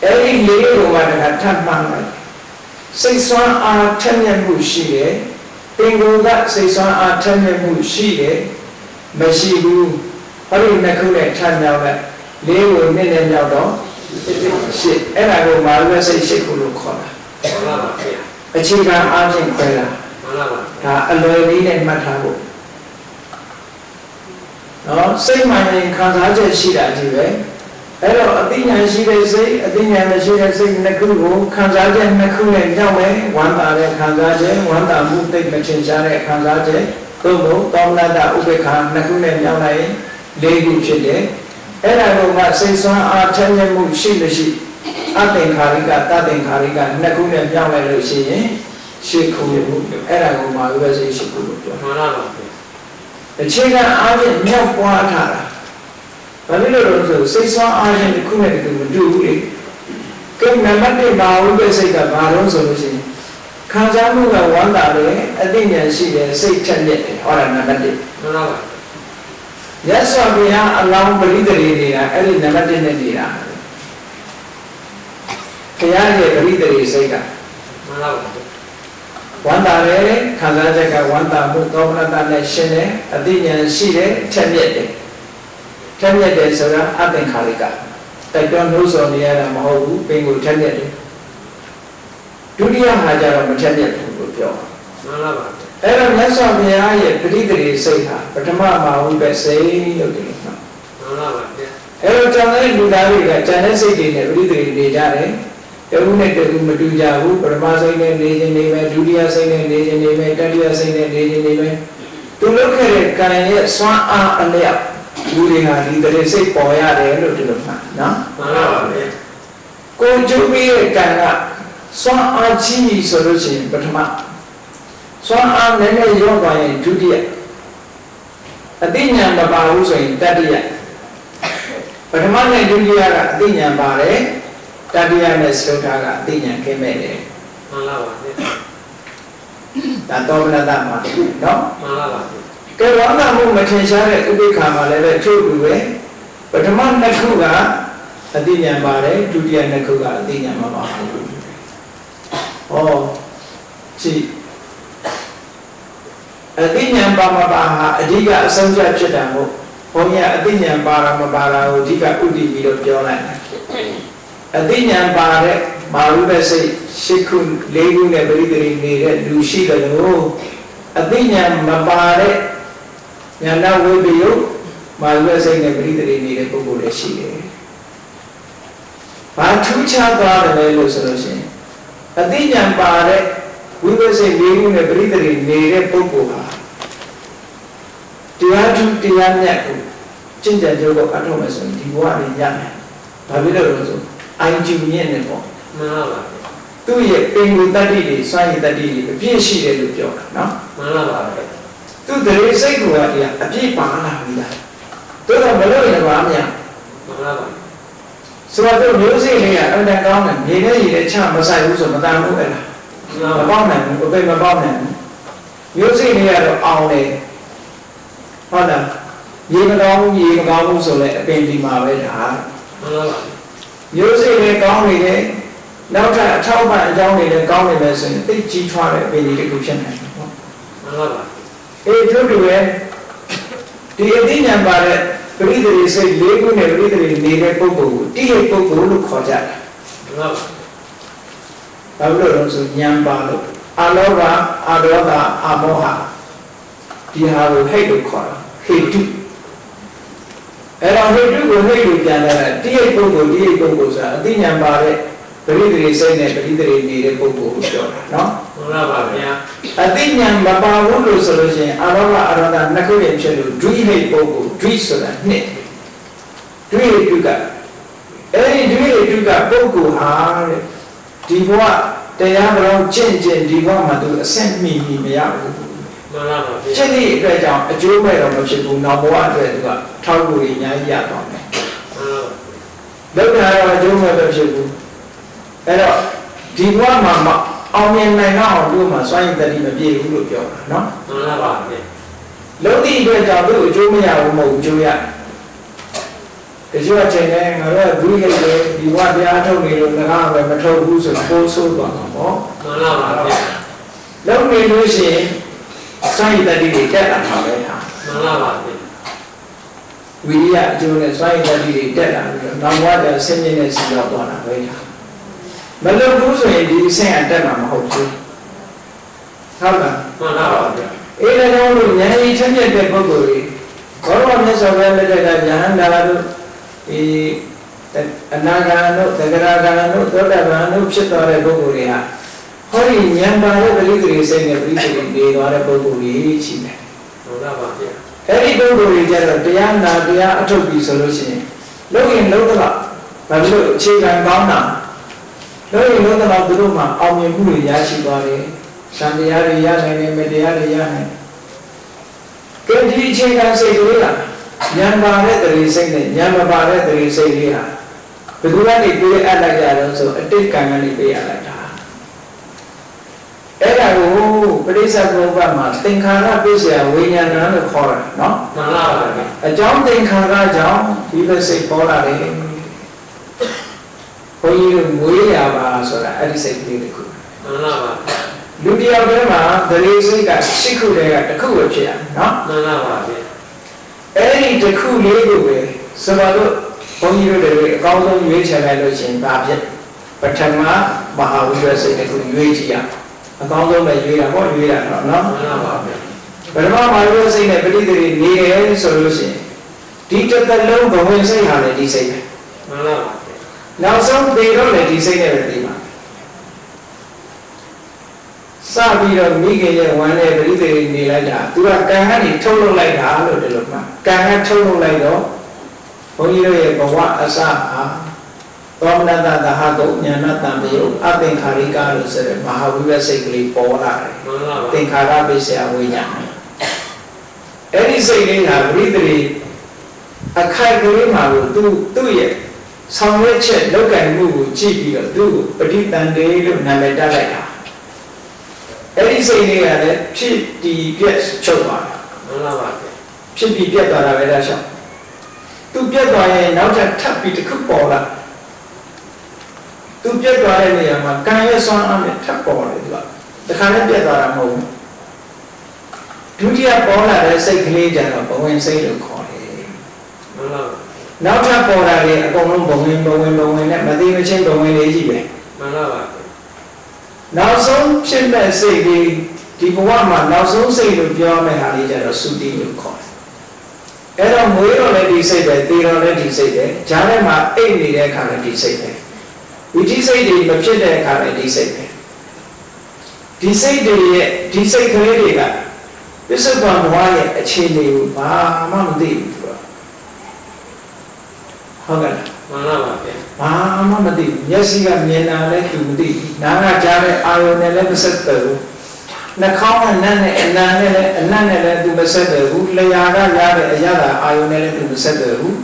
အဲ့ဒီလေးကိုမှတခါထပ်မှန်းလိုက်စိတ်ဆွမ်းအားထက်မြက်မှုရှိတယ်ပင်ကိုယ်ကစိတ်ဆွမ်းအားထက်မြက်မှုရှိတယ်မရှိဘူးဟောဒီနှစ်ခုနဲ့ထပ်မြောက်လိုက်လေးကိုနှစ်နဲ့မြောက်တော့ရှစ်အဲ့ဒါကိုမာရစိတ်ရှစ်ခုလို့ခေါ်တာမှန်ပါပါဗျာအခြေခံအားဖြင့်ခွဲတာမှန်ပါပါဒါအလွယ်လေးနဲ့မှတ်ထားဖို့နော်စိတ်မှန်ရင်ခံစားချက်ရှိတာကြီးပဲအဲ့တော့အသိဉာဏ်ရှိတဲ့စိတ်အသိဉာဏ်မရှိတဲ့စိတ်နှစ်ခုကိုခံစားချက်နှစ်ခုနဲ့ကြောက်မယ်ဝမ်းသာတဲ့ခံစားချက်ဝမ်းသာမှုသိမထင်ရှားတဲ့ခံစားချက်သို့မဟုတ်သောမနတဥပေက္ခနှစ်ခုနဲ့ကြောက်လိုက်လေးခုဖြစ်တယ်အဲ့ဒါကစိတ်ဆွမ်းအားထက်မြက်မှုရှိမရှိအသင်္ခါရိကတသင်္ခါရိကနှစ်ခုနဲ့ကြောက်လိုက်လို့ရှိရင်ရှစ်ခုလို့အဲ့ဒါကိုမာဝိစိတ်ရှစ်ခုလို့ပြောမှန်ပါပါအခြေခံအားဖြင့်မြောက်ပွားထားတာဘာလို့လဲဆိုစိတ်ဆွမ်းအားဖြင့်တစ်ခုနဲ့တစ်ခုမတူဘူးလေကဲနံပါတ်1မာဝိစိတ်ကဘာလို့ဆိုလို့ရှိရင်ခံစားမှုကဝမ်းသာတယ်အသိဉာဏ်ရှိတယ်စိတ်ထက်မြက်တယ်ဟောတာနံပါတ်1မှန်ပါပါရသော်ဘုရားအလောင်းပရိသေတွေနေတာအဲ့ဒီနံပါတ်1နဲ့နေတာဘုရားရဲ့ပရိသေစိတ်ကမှန်ပါပါဝန္တာလေခံစားချက်ကဝန္တာမှုသောမနတနဲ့ရှင်းတယ်အသိဉာဏ်ရှိတယ်ထက်မြက်တယ်ထက်မြက်တယ်ဆိုတာအသင်္ခါရိကတိုက်တွန်းလို့ဆိုနေရတာမဟုတ်ဘူးပင်ကိုထက်မြက်တယ်ဒုတိယမှာကျတော့မထက်မြက်ဘူးလို့ပြောမှန်ပါပါအဲ့တော့မြတ်စွာဘုရားရဲ့ပရိသေစိတ်ဟာပထမမှာဝိပဿစိတ်လို့ဒီလိုမှန်ပါပါအဲ့တော့ကျောင်းတဲ့လူသားတွေကဉာဏ်နဲ့စိတ်တွေနဲ့ပရိသေနေကြတယ်တခုနဲ့တခုမတူကြဘူးပထမစိတ်နဲ့နေခြင်းနေမယ်ဒုတိယစိတ်နဲ့နေခြင်းနေမယ်တတိယစိတ်နဲ့နေခြင်းနေမယ်သူလုပ်ခဲ့တဲ့ကံရဲ့စွမ်းအားအလျောက်လူတွေဟာဒီတည်းစိတ်ပေါ်ရတယ်လို့ဒီလိုမှတ်နော်မှန်ပါပါဗျာကိုကျုပ်ပြီးရဲ့ကံကစွမ်းအားကြီးပြီဆိုလို့ရှိရင်ပထမစွမ်းအားနည်းနည်းရောသွားရင်ဒုတိယအသိဉာဏ်မပါဘူးဆိုရင်တတိယပထမနဲ့ဒုတိယကအသိဉာဏ်ပါတယ်တတိယနဲ့သုဒ္ဓကအသိဉာဏ်ခင်းမဲ့တယ်မှန်ပါပါဗျာဒါတော်မနတမှာနော်မှန်ပါပါကဲဝန္တာမှုမထင်ရှားတဲ့ဥပိ္ပခာမှာလည်းပဲထို့တူပဲပထမနှစ်ခုကအသိဉာဏ်ပါတယ်ဒုတိယနှစ်ခုကအသိဉာဏ်မပါဘူးဟောကြည့်အသိဉာဏ်ပါမပါဟာအဓိကအဆုံးဖြတ်ဖြစ်တာမို့ဘုန်းကြီးအသိဉာဏ်ပါတာမပါတာကိုအဓိကဥတည်ပြီးတော့ပြောလိုက်တယ်အသိဉာဏ်ပါတဲ့မာရုပစိတ်ရှစ်ခုလေးခုနဲ့ပရိသေနေတဲ့လူရှိတယ်လို့အသိဉာဏ်မပါတဲ့ဉာဏဝိပယုမာရုပစိတ်နဲ့ပရိသေနေတဲ့ပုဂ္ဂိုလ်လည်းရှိတယ်။ဘာထူးခြားသွားတယ်လို့ဆိုလို့ရှိရင်အသိဉာဏ်ပါတဲ့ဝိပဿနာလေးခုနဲ့ပရိသေနေတဲ့ပုဂ္ဂိုလ်ဟာတရားထူးတရားမြတ်ကိုကျင့်ကြံကြလို့အထောက်မဲ့ဆိုရင်ဒီဘဝနဲ့ရမယ်။ဘာဖြစ်လို့လဲဆိုအိုင်ဂျူမြင့်နေပေါ့မှန်ပါပါသူ့ရဲ့ပင်ကိုတတ္တိတွေစွမ်းရည်တတ္တိတွေအပြည့်ရှိတယ်လို့ပြောတာနော်မှန်ပါပါသူ့တရေစိတ်ကိုအပြည့်ပါလာပြီလားတို့တော့မလို့ရပါမညာမှန်ပါပါဆိုတော့မျိုးစိတ်လေးကအမှန်ကောင်းတယ်မြေနဲ့ရည်နဲ့ချမဆိုင်ဘူးဆိုမတန်ဘူးအဲ့လားမပေါက်နိုင်ဘူးအပိတ်မပေါက်နိုင်ဘူးမျိုးစိတ်လေးကတော့အောင်တယ်ဟုတ်လားရေမကောင်းဘူးရေမကောင်းဘူးဆိုလဲအပင်ဒီမှာပဲဒါမှန်ပါပါမျိုးစိတ်လေးကောင်းနေတယ်နောက်ထပ်အထောက်ပံ့အကြောင်းတွေလည်းကောင်းနေမယ်ဆိုရင်သိကြီးထွားတဲ့အပင်တွေတစ်ခုဖြစ်နိုင်တယ်ပေါ့မှန်ပါပါအေးတို့တွေဒီအသိဉာဏ်ပါတဲ့ပရိသေစိတ်လေးခုနဲ့ပရိသေနေတဲ့ပုဂ္ဂိုလ်ကိုတိရိပုဂ္ဂိုလ်လို့ခေါ်ကြတယ်မှန်ပါဘာလို့လဲဆိုဉာဏ်ပါလို့အလောဘအဒေါသအမောဟဒီဟာကိုဟိတ်လို့ခေါ်တာဟိတုအဲ့တော့ဟိတုကိုဟိတ်လို့ပြန်လာတာတိရိပုဂ္ဂိုလ်ဆိုတာအသိဉာဏ်ပါတဲ့ပရိသေစိတ်နဲ့ပရိသေနေတဲ့ပုဂ္ဂိုလ်ကိုပြောတာနော်မှန်ပါပါဗျာအသိဉာဏ်မပါဘူးလို့ဆိုလို့ရှိရင်အရောဂအရောဂနှစ်ခုနဲ့ဖြစ်လို့ဒွိဟိတ်ပုဂ္ဂိုလ်ဒွိဆိုတာနှစ်ဒွိဟိတုကအဲ့ဒီဒွိဟိတုကပုဂ္ဂိုလ်ဟာတဲ့ဒီဘဝတရားတော်ကျင့်ဒီဘဝမှာသူအဆင့်မီမရဘူး ချက်သည့်အတွက်ကြောင့်အကျိုးမဲ့တော့မဖြစ်ဘူးနောက်ဘဝအတွက်သူကထောက်ကူရအများကြီးရတော့မယ်လောက်တာတော့အကျိုးမဲ့တော့ဖြစ်ဘူးအဲ့တော့ဒီဘဝမှာအောင်မြင်နိုင်တော့သူ့မှာစွမ်းရည်တတိမပြည့်ဘူးလို့ပြောတာနော်မှန်ပါဗျာလုံးသည့်အတွက်ကြောင့်သူ့အကျိုးမရဘူးမဟုတ်ဘူးအကျိုးရတချို့အချိန်နဲ့ငါတို့ကဘူးဟိတ်လေဒီဘဝတရားထုတ်နေလို့ငါကပဲမထုတ်ဘူးဆိုတော့ပိုးဆိုးသွားမှာပေါ့မှန်ပါဗျာလုံးနေလို့ရှိရင်စွမ်းရည်တတိတွေတက်လာမှာပဲဟာမှန်ပါဗျာဝိရိယအကျိုးနဲ့စွမ်းရည်တတိတွေတက်လာပြီးတော့နောက်ဘဝကျဆင်းရဲနဲ့စီရောက်သွားတာပဲဟာမလုပ်ဘူးဆိုရင်ဒီအဆင့်အတက်မှာမဟုတ်ဘူးဟုတ်လားမှန်ပါဗျာအေးလည်းတော့လို့ဉာဏ်ကြီးချက်မြက်တဲ့ပုဂ္ဂိုလ်တွေဘောရမြတ်စွာဘုရားလက်ထက်ကဉာဏ်သာတို့ဒီအနာဂါတို့သဂရဂါတို့သောတာပန်တို့ဖြစ်သွားတဲ့ပုဂ္ဂိုလ်တွေဟာဟောဒီဉာဏ်ပါတဲ့ပရိသေစိတ်နဲ့ပရိသေနေသွားတဲ့ပုဂ္ဂိုလ်တွေရှိတယ်ဟုတ်လားပါဗျာအဲ့ဒီပုဂ္ဂိုလ်တွေကျတော့တရားနာတရားအထုတ်ပြီးဆိုလို့ရှိရင်လုံးရင်လုံးတော့ဘာလို့အခြေခံကောင်းတာလုံးရင်လုံးတော့သူတို့မှာအောင်မြင်မှုတွေရရှိသွားတယ်သံတရားတွေရနိုင်တယ်မတရားတွေရနိုင်ကဲဒီအခြေခံစိတ်ကလေးကဉာဏ်ပါတဲ့တရေစိတ်နဲ့ဉာဏ်မပါတဲ့တရေစိတ်လေးဟာဘယ်သူကနေပြေးအပ်လိုက်ကြတော့ဆိုအတိတ်ကံကနေပြေးရလိုက်တာအဲ့ဒါကိုပရိစ္ဆေသမုပ္ပါမှာသင်္ခါရပိစ္ဆယဝိညာဏလို့ခေါ်တာနော်မှန်ပါပါအကြောင်းသင်္ခါရကြောင့်ဒီလိုစိတ်ပေါ်လာတယ်ဘုန်းကြီးတို့ငွေရပါဆိုတာအဲ့ဒီစိတ်ကလေးတစ်ခုမှန်ပါပါလူတယောက်တည်းမှာဒရေစိတ်က၈ခုတည်းကတစ်ခုပဲဖြစ်ရနော်မှန်ပါပါဗျအဲ့ဒီတစ်ခုလေးကိုပဲဆိုတော့ဘုန်းကြီးတို့တွေအကောင်းဆုံးရွေးချယ်လိုက်လို့ရှိရင်ဒါဖြစ်ပထမမဟာဝိရစိတ်တစ်ခုရွေးကြည့်ရအကောင်းဆုံးပဲရွေးတာပေါ့ရွေးတာတော့နော်မှန်ပါပါဗျပထမမဟာဝိရစိတ်နဲ့ပဋိသေရီနေရဲဆိုလို့ရှိရင်ဒီတစ်သက်လုံးဘဝင်စိတ်ဟာလည်းဒီစိတ်ပဲမှန်ပါပါနောက်ဆုံးသေတော့လည်းဒီစိတ်နဲ့ပဲသေပါစပြီးတော့မိခင်ရဲ့ဝမ်းနဲ့ပရိသေနေလိုက်တာသူကကံကနေထုတ်လုပ်လိုက်တာလို့ဒီလိုမှကံကထုတ်လုပ်လိုက်တော့ဘုန်းကြီးတို့ရဲ့ဘဝအစဟာသောမနတသဟကုဉာဏတံပယုအသင်္ခါရိကလို့ဆိုတဲ့မဟာဝိရစိတ်ကလေးပေါ်လာတယ်သင်္ခါရပိစ္ဆယဝိညာဉ်အဲ့ဒီစိတ်လေးဟာပရိသေအခိုက်ကလေးမှာကိုသူ့ရဲ့ဆောင်ရွက်ချက်လောက်ကံမှုကိုကြည့်ပြီးတော့သူ့ကိုပဋိသန္ဓေလို့နာမည်တက်လိုက်တာအဲ့ဒီစိတ်လေးကလည်းဖြစ်ဒီပြက်ချုပ်သွားတာမှန်ပါပါဖြစ်ပြီးပြက်သွားတာပဲဒါရှောက်သူပြက်သွားရင်နောက်ထပ်ပြီးတစ်ခုပေါ်လာသူပြက်သွားတဲ့နေရာမှာကံရဲ့ဆွမ်းအားနဲ့ထပ်ပေါ်တယ်သူကတခါနဲ့ပြက်သွားတာမဟုတ်ဘူးဒုတိယပေါ်လာတဲ့စိတ်ကလေးကြတော့ဘဝင်စိတ်လို့ခေါ်တယ်မှန်ပါနောက်ထပ်ပေါ်လာတဲ့အကုန်လုံးဘဝင်နဲ့မသိမချင်းဘဝင်လေးကြီးပဲမှန်ပါပါနောက်ဆုံးဖြစ်မဲ့စိတ်ဒီဘဝမှာနောက်ဆုံးစိတ်လို့ပြောမယ့်ဟာလေးကြတော့သုတိလို့ခေါ်တယ်။အဲ့တော့မွေးတော့လည်းဒီစိတ်ပဲသေတော့လည်းဒီစိတ်ပဲဂျားထဲမှာအိတ်နေတဲ့အခါလည်းဒီစိတ်ပဲဝိသိစိတ်တွေမဖြစ်တဲ့အခါလည်းဒီစိတ်ပဲဒီစိတ်တွေရဲ့ဒီစိတ်ကလေးတွေကပစ္စုပန်ဘဝရဲ့အခြေအနေကိုဘာမှမသိဘူးသူကဟုတ်ကဲ့မှန်ပါပါဗျာဘာမှမသိမျက်စိကမြင်တာလည်းသူမသိနားကကြားတဲ့အာရုံနဲ့လည်းမဆက်သွယ်ဘူးနှာခေါင်းကနတ်နဲ့အနံနဲ့လည်းအနတ်နဲ့လည်းသူမဆက်သွယ်ဘူးလျှာကရတဲ့အရာသာအာရုံနဲ့လည်းသူမဆက်သွယ်ဘူး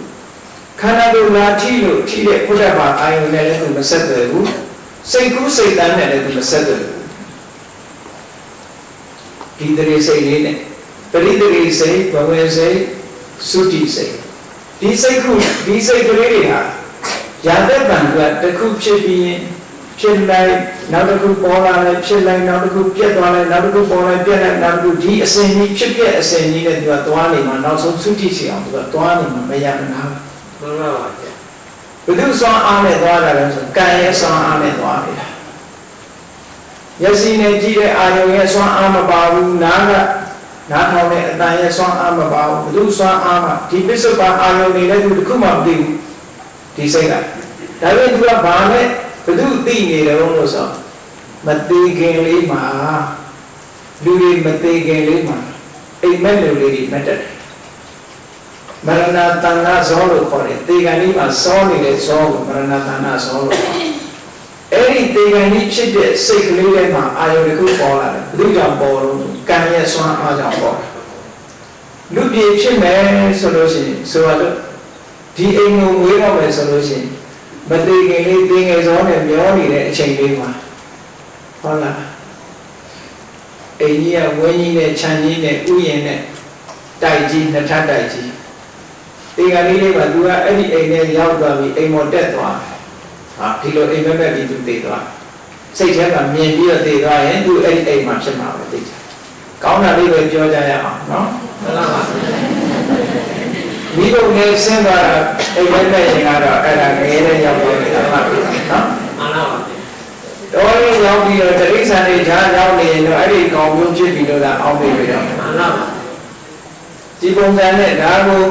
ခန္ဓာကိုယ်လာထိလို့ထိတဲ့ဘုရားဘာအာရုံနဲ့လည်းသူမဆက်သွယ်ဘူးစိတ်ကူးစိတ်တန်းနဲ့လည်းသူမဆက်သွယ်ဘူးဒီတရေစိတ်လေးနဲ့ပရိသေရိစိတ်ဘဝစိတ်သုတိစိတ်ဒီစိတ်ကလေးတွေဟာရာသက်ပံကတစ်ခုဖြစ်ပြီးရင်ဖြစ်လိုက်နောက်တစ်ခုပေါ်လာလိုက်ဖြစ်လိုက်နောက်တစ်ခုပြတ်သွားလိုက်နောက်တစ်ခုပေါ်လိုက်ပြတ်လိုက်နောက်တစ်ခုဒီအစဉ်ကြီးဖြစ်ပြအစဉ်ကြီးနဲ့သူကသွားနေမှာနောက်ဆုံးသုတိစီအောင်သူကသွားနေမှာမရမနာမှန်ပါပါဗျာဘုသူစွမ်းအားနဲ့သွားတာလဲဆိုကံရဲ့စွမ်းအားနဲ့သွားနေတာမျက်စိနဲ့ကြည့်တဲ့အာရုံရဲ့စွမ်းအားမပါဘူးနားထောင်တဲ့အတန်ရဲ့စွမ်းအားမပါဘူးဘုသူစွမ်းအားမှာဒီပစ္စုပန်အာရုံတွေလည်းသူတစ်ခုမှမသိဘူးဒီစိတ်ကဒါပေမဲ့သူကဘာနဲ့ဘုသူသိနေတယ်လို့ဆိုမသိခင်လေးမှာလူတွေမသိခင်လေးမှာအိမ်မက်လူလေးတွေမတတ်တယ်မရဏတဏ္ဍဇောလို့ခေါ်တယ်သေကံလေးမှာစောနေတဲ့ဇောကိုမရဏတဏ္ဍဇောလို့အဲ့ဒီသေကံလေးဖြစ်တဲ့စိတ်ကလေးထဲမှာအာယုန်တစ်ခုပေါ်လာတယ်ဘုသူကြောင့်ပေါ်လို့ ကံရဲ့စွမ်းအားကြောင့်ပေါ့လူပြေဖြစ်မယ်ဆိုလို့ရှိရင်ဆိုတော့ဒီအိမ်ကိုငွေတော့မယ်ဆိုလို့ရှိရင်မသေးခင်လေးသင်ငယ်စောနဲ့မျောနေတဲ့အချိန်လေးမှာဟုတ်လားအိမ်ကြီးကဝင်းကြီးနဲ့ခြံကြီးနဲ့ဥယျာဉ်နဲ့တိုက်ကြီးနှစ်ထပ်တိုက်ကြီးဒီကလေးလေးကသူကအဲ့ဒီအိမ်ထဲရောက်သွားပြီးအိမ်ပေါ်တက်သွားဟာဒီလိုအိမ်မက်ပြီးသူတည်သွားစိတ်ထဲမှာမြင်ပြီးတော့တည်သွားရင်သူအဲ့ဒီအိမ်မှာဖြစ်မှာပဲသိချင်ကောင်းတာလေးပဲပြောကြရအောင်နော်ဟုတ်လားပါမိဘနဲ့ဆင်းသွားတာအိမ်မက်ရင်ကတော့အဲ့ဒါငယ်တဲ့ရောက်သွားတယ်ဟုတ်လားနော်မှန်ပါပါတော်ရင်းရောက်ပြီးတော့တရိစ္ဆာန်တွေဈာရောက်နေရင်တော့အဲ့ဒီကောင်မျိုးဖြစ်ပြီးတော့အောင်းပြီးပြီတော့မှန်ပါပါဒီပုံစံနဲ့ဒါကို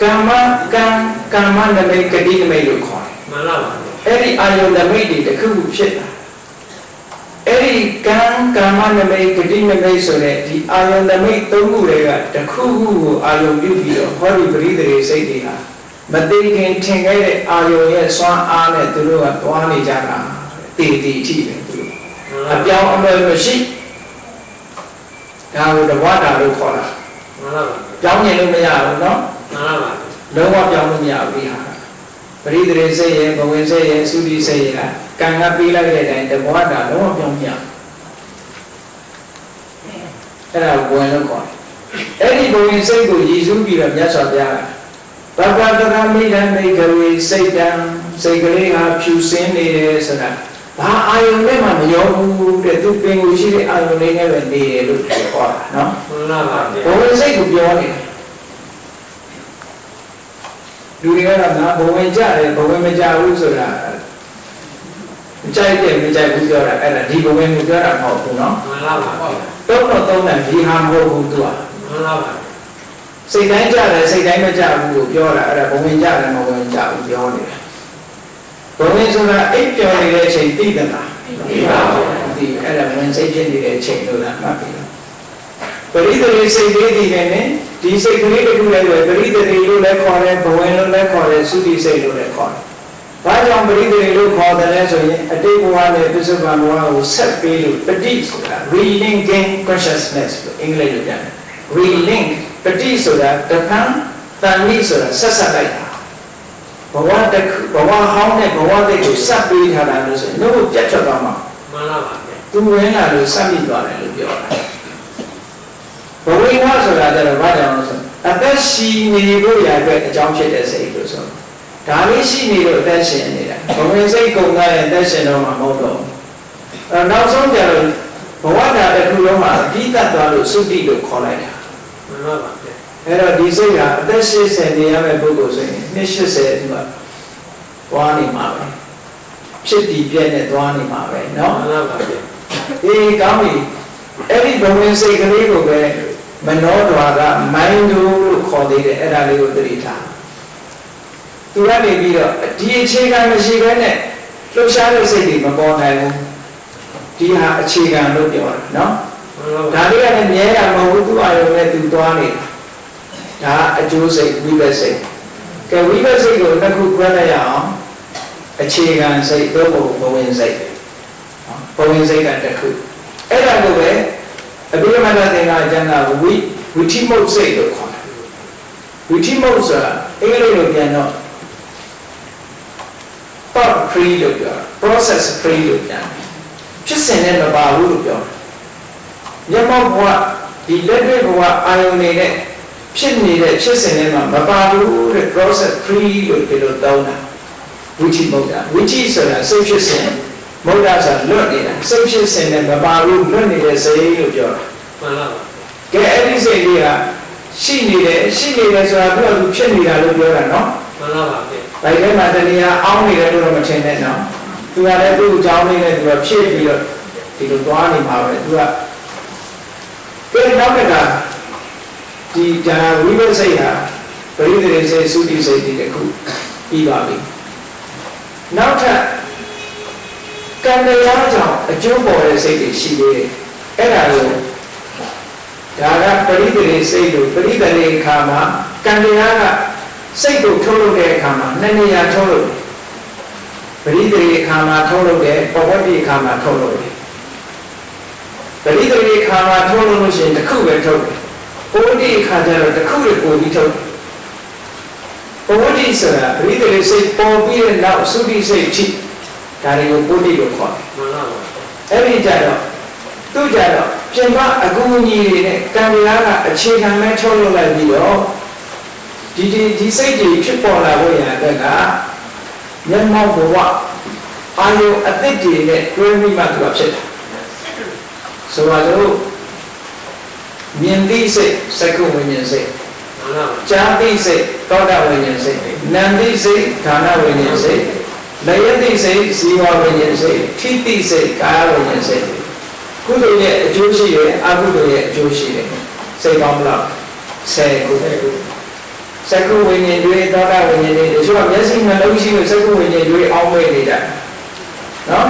ကမ္မနမိတ်ဂတိနမိတ်လို့ခေါ်တယ်မှန်ပါပါအဲ့ဒီအာယုန်နမိတ်တွေတစ်ခုခုဖြစ်တာအဲ့ဒီကံမနမိတ်ဂတိနမိတ်ဆိုတဲ့ဒီအာယုန်နမိတ်သုံးခုတွေကတစ်ခုခုကိုအာယုန်ပြုပြီးတော့ဟောဒီပရိသေစိတ်တွေဟာမသိခင်ထင်ခဲ့တဲ့အာယုန်ရဲ့စွမ်းအားနဲ့သူတို့ကသွားနေကြတာတည်တည်အထိပဲသူတို့အပြောင်းအလဲမရှိဒါကိုတဝါတာလို့ခေါ်တာမှန်ပါပါပြောင်းနေလို့မရဘူးနော်မှန်ပါပါလုံးဝပြောင်းလို့မရဘူးဒီဟာပရိသေစိတ်ရဲ့ဘဝင်စိတ်ရဲ့သုတိစိတ်ရဲ့ကံကပေးလိုက်တဲ့အတိုင်းတဝါတာလုံးဝပြောင်းမရအဲ့ဒါဝင်လို့ခေါ်တယ်အဲ့ဒီဘဝင်စိတ်ကိုရည်စူးပြီးတော့မြတ်စွာဘုရားဘဂဝတ္တရမိဒံမိဂဝေစိတ်တံစိတ်ကလေးဟာဖြူစင်းနေတယ်ဆိုတာဘာအာယုန်နဲ့မှမရောဘူးတဲ့သူပင်ကိုရှိတဲ့အာယုန်လေးနဲ့ပဲနေတယ်လို့ပြောတာနော်မှန်ပါပါဘဝင်စိတ်ကိုပြောနေတယ်လူတွေကတော့ငါဘဝင်ကြတယ်ဘဝင်မကြဘူးဆိုတာမကြိုက်တယ်မကြိုက်ဘူးပြောတာအဲ့ဒါဒီဘဝင်ကိုပြောတာမဟုတ်ဘူးနော်မှန်ပါပါသုံးတယ်ဒီဟာမဟုတ်ဘူးသူကမှန်ပါပါစိတ်တိုင်းကြတယ်စိတ်တိုင်းမကြဘူးကိုပြောတာအဲ့ဒါဘဝင်ကြတယ်မဝင်ကြဘူးပြောနေတယ်ဘဝင်ဆိုတာအိပ်ပျော်နေတဲ့အချိန်သိတယ်လားသိပါဘူးဒီအဲ့ဒါဝင်စိတ်ဖြစ်နေတဲ့အချိန်လို့လားမှတ်ပြီပရိသေစိတ်လေးဒီနဲ့ဒီစိတ်ကလေးတစ်ခုလည်းပဲပရိသေလို့လည်းခေါ်တယ်ဘဝင်လို့လည်းခေါ်တယ်သုတိစိတ်လို့လည်းခေါ်တယ်။ဘာကြောင့်ပရိသေလို့ခေါ်တယ်လဲဆိုရင်အတိတ်ဘဝနဲ့ပစ္စုပန်ဘဝကိုဆက်ပေးလို့ပฏิဆိုတာ relinking consciousness လို့အင်္ဂလိပ်လိုပြန်တယ်။ relink ပฏิဆိုတာတပံတန်လိဆိုတာဆက်ဆက်လိုက်တာ။ဘဝတစ်ခုဘဝဟောင်းနဲ့ဘဝသစ်ကိုဆက်ပေးထားတာလို့ဆိုရင်တို့ပြတ်ထွက်သွားမှာမှန်ပါပါဗျ။သူဝင်လာလို့ဆက်မိသွားတယ်လို့ပြောတာ။ဘဝဝဆိုတာတော့ဘာကြောင့်လဲဆိုအသက်ရှင်နေဖို့ရတဲ့အကြောင်းဖြစ်တဲ့စိတ်လို့ဆိုဒါလေးရှိနေလို့အသက်ရှင်နေတာဘဝင်စိတ်ကုန်သွားရင်အသက်ရှင်တော့မှာမဟုတ်တော့ဘူးနောက်ဆုံးကြတော့ဘဝတာတစ်ခုလုံးမှာအပြီးတတ်သွားလို့သုတိလို့ခေါ်လိုက်တာမှန်ပါပါအဲ့တော့ဒီစိတ်ကအသက်80နေရမယ့်ပုဂ္ဂိုလ်ဆိုရင်80ဒီမှာသွားနေမှာပဲဖြစ်တည်ပြည့်နဲ့သွားနေမှာပဲเนาะမှန်ပါပါအေးကောင်းပြီအဲ့ဒီဘဝင်စိတ်ကလေးကိုပဲမနောဒွါရမိုင်းတို့လို့ခေါ်သေးတယ်အဲ့ဒါလေးကိုသတိထားသူကနေပြီးတော့ဒီအခြေခံမရှိဘဲနဲ့လှုပ်ရှားတဲ့စိတ်တွေမပေါ်နိုင်ဘူးဒီဟာအခြေခံလို့ပြောတာเนาะဒါလေးကလည်းမြဲရမဟုတ်ဘူးသူ့အာရုံနဲ့သူသွားနေတာဒါအကျိုးစိတ်ဝိပဿစိတ်ကဲဝိပဿစိတ်ကိုတစ်ခုခွဲလိုက်ရအောင်အခြေခံစိတ်တော့ဘဝင်စိတ်ဘဝင်စိတ်ကတစ်ခုအဲ့ဒါကိုပဲအဘိဓမ္မာသင်္ဃာကျမ်းကဝိထိမုတ်စိတ်လို့ခေါ်တယ်ဝိထိမုတ်ဆိုတာအင်္ဂလိပ်လိုပြန်တော့ thought free လို့ပြောတာ process free လို့ပြန်တယ်ဖြစ်စဉ်နဲ့မပါဘူးလို့ပြောတယ်မျက်မှောက်ဘဝဒီလက်တွေ့ဘဝအာယုန်နေတဲ့ဖြစ်နေတဲ့ဖြစ်စဉ်နဲ့မပါဘူးတဲ့ process free လို့ဒီလိုတောင်းတာဝိထိမုတ်တာဝိထိဆိုတာစိတ်ဖြစ်စဉ်မုဒ္ဒဆိုလွတ်နေတာစိတ်ဖြစ်စဉ်နဲ့မပါဘူးလွတ်နေတဲ့စိတ်လို့ပြောတာမှန်ပါပါကဲအဲ့ဒီစိတ်လေးကရှိနေတယ်ဆိုတာသူကဖြစ်နေတာလို့ပြောတာနော်မှန်ပါပါဒါကြိုက်မှာတဏှာအောင်းနေတယ်လို့တော့မထင်နဲ့နော်သူကလည်းသူ့အကြောင်းလေးနဲ့သူကဖြည့်ပြီးတော့ဒီလိုသွားနေမှာပဲသူကကဲနောက်ကဒီဒါဝိပဿစိတ်ဟာပရိသေစိတ်သုတိစိတ်ဒီတစ်ခုပြီးပါပြီနောက်ထပ်ကံတရားကြောင့်အကျိုးပေါ်တဲ့စိတ်တွေရှိသေးတယ်အဲ့ဒါကိုဒါကပရိသေစိတ်တို့ပရိသေခါမှာကံတရားကစိတ်ကိုထုတ်လုပ်တဲ့အခါမှာနှစ်နေရာထုတ်လုပ်ပရိသေခါမှာထုတ်လုပ်တယ်ပဝတ္တိခါမှာထုတ်လုပ်တယ် ပရိသေခါမှာထုံးလို့ရှိရင်တစ်ခုပဲထုတ်တယ်ပဝတိခါကျတော့တစ်ခုလည်းပို့ပြီးထုတ်တယ်ပဝတိဆိုတာပရိသေစိတ်ပေါ်ပြီးတဲ့နောက်သုတိစိတ်ထိဒါတွေကိုပဝတိလို့ခေါ်တယ်မှန်ပါပါအဲ့ဒီကြတော့သူကြတော့ပြင်ပအကူအညီတွေနဲ့ကံတရားကအခြေခံမဲ့ထုတ်လုပ်လိုက်ပြီးတော့ဒီစိတ်တွေဖြစ်ပေါ်လာဖို့ရတဲ့ကမျက်မှောက်ဘဝအာယုအသစ်တွေနဲ့တွဲပြီးမှသူကဖြစ်တယ်ဆိုပါစို့မြင်သိစိတ်စက္ကုဝိညာဉ်စိတ်ကြားသိစိတ်သောတာဝိညာဉ်စိတ်နာမ်သိစိတ်ဌာနဝိညာဉ်စိတ်လယသိစိတ်ဇီဝဝိညာဉ်စိတ်ထိသိစိတ်ကာယဝိညာဉ်စိတ်ကုသိုလ်ရဲ့အကျိုးရှိတယ်အကုသိုလ်ရဲ့အကျိုးရှိတယ်စိတ်ကောင်းမလား10ခုစက္ကုဝိညာဉ်တွေသောတာဝိညာဉ်တွေတချို့ကမျက်စိနှလုံးရှိလို့စက္ကုဝိညာဉ်တွေအောင်းမေ့နေတာနော်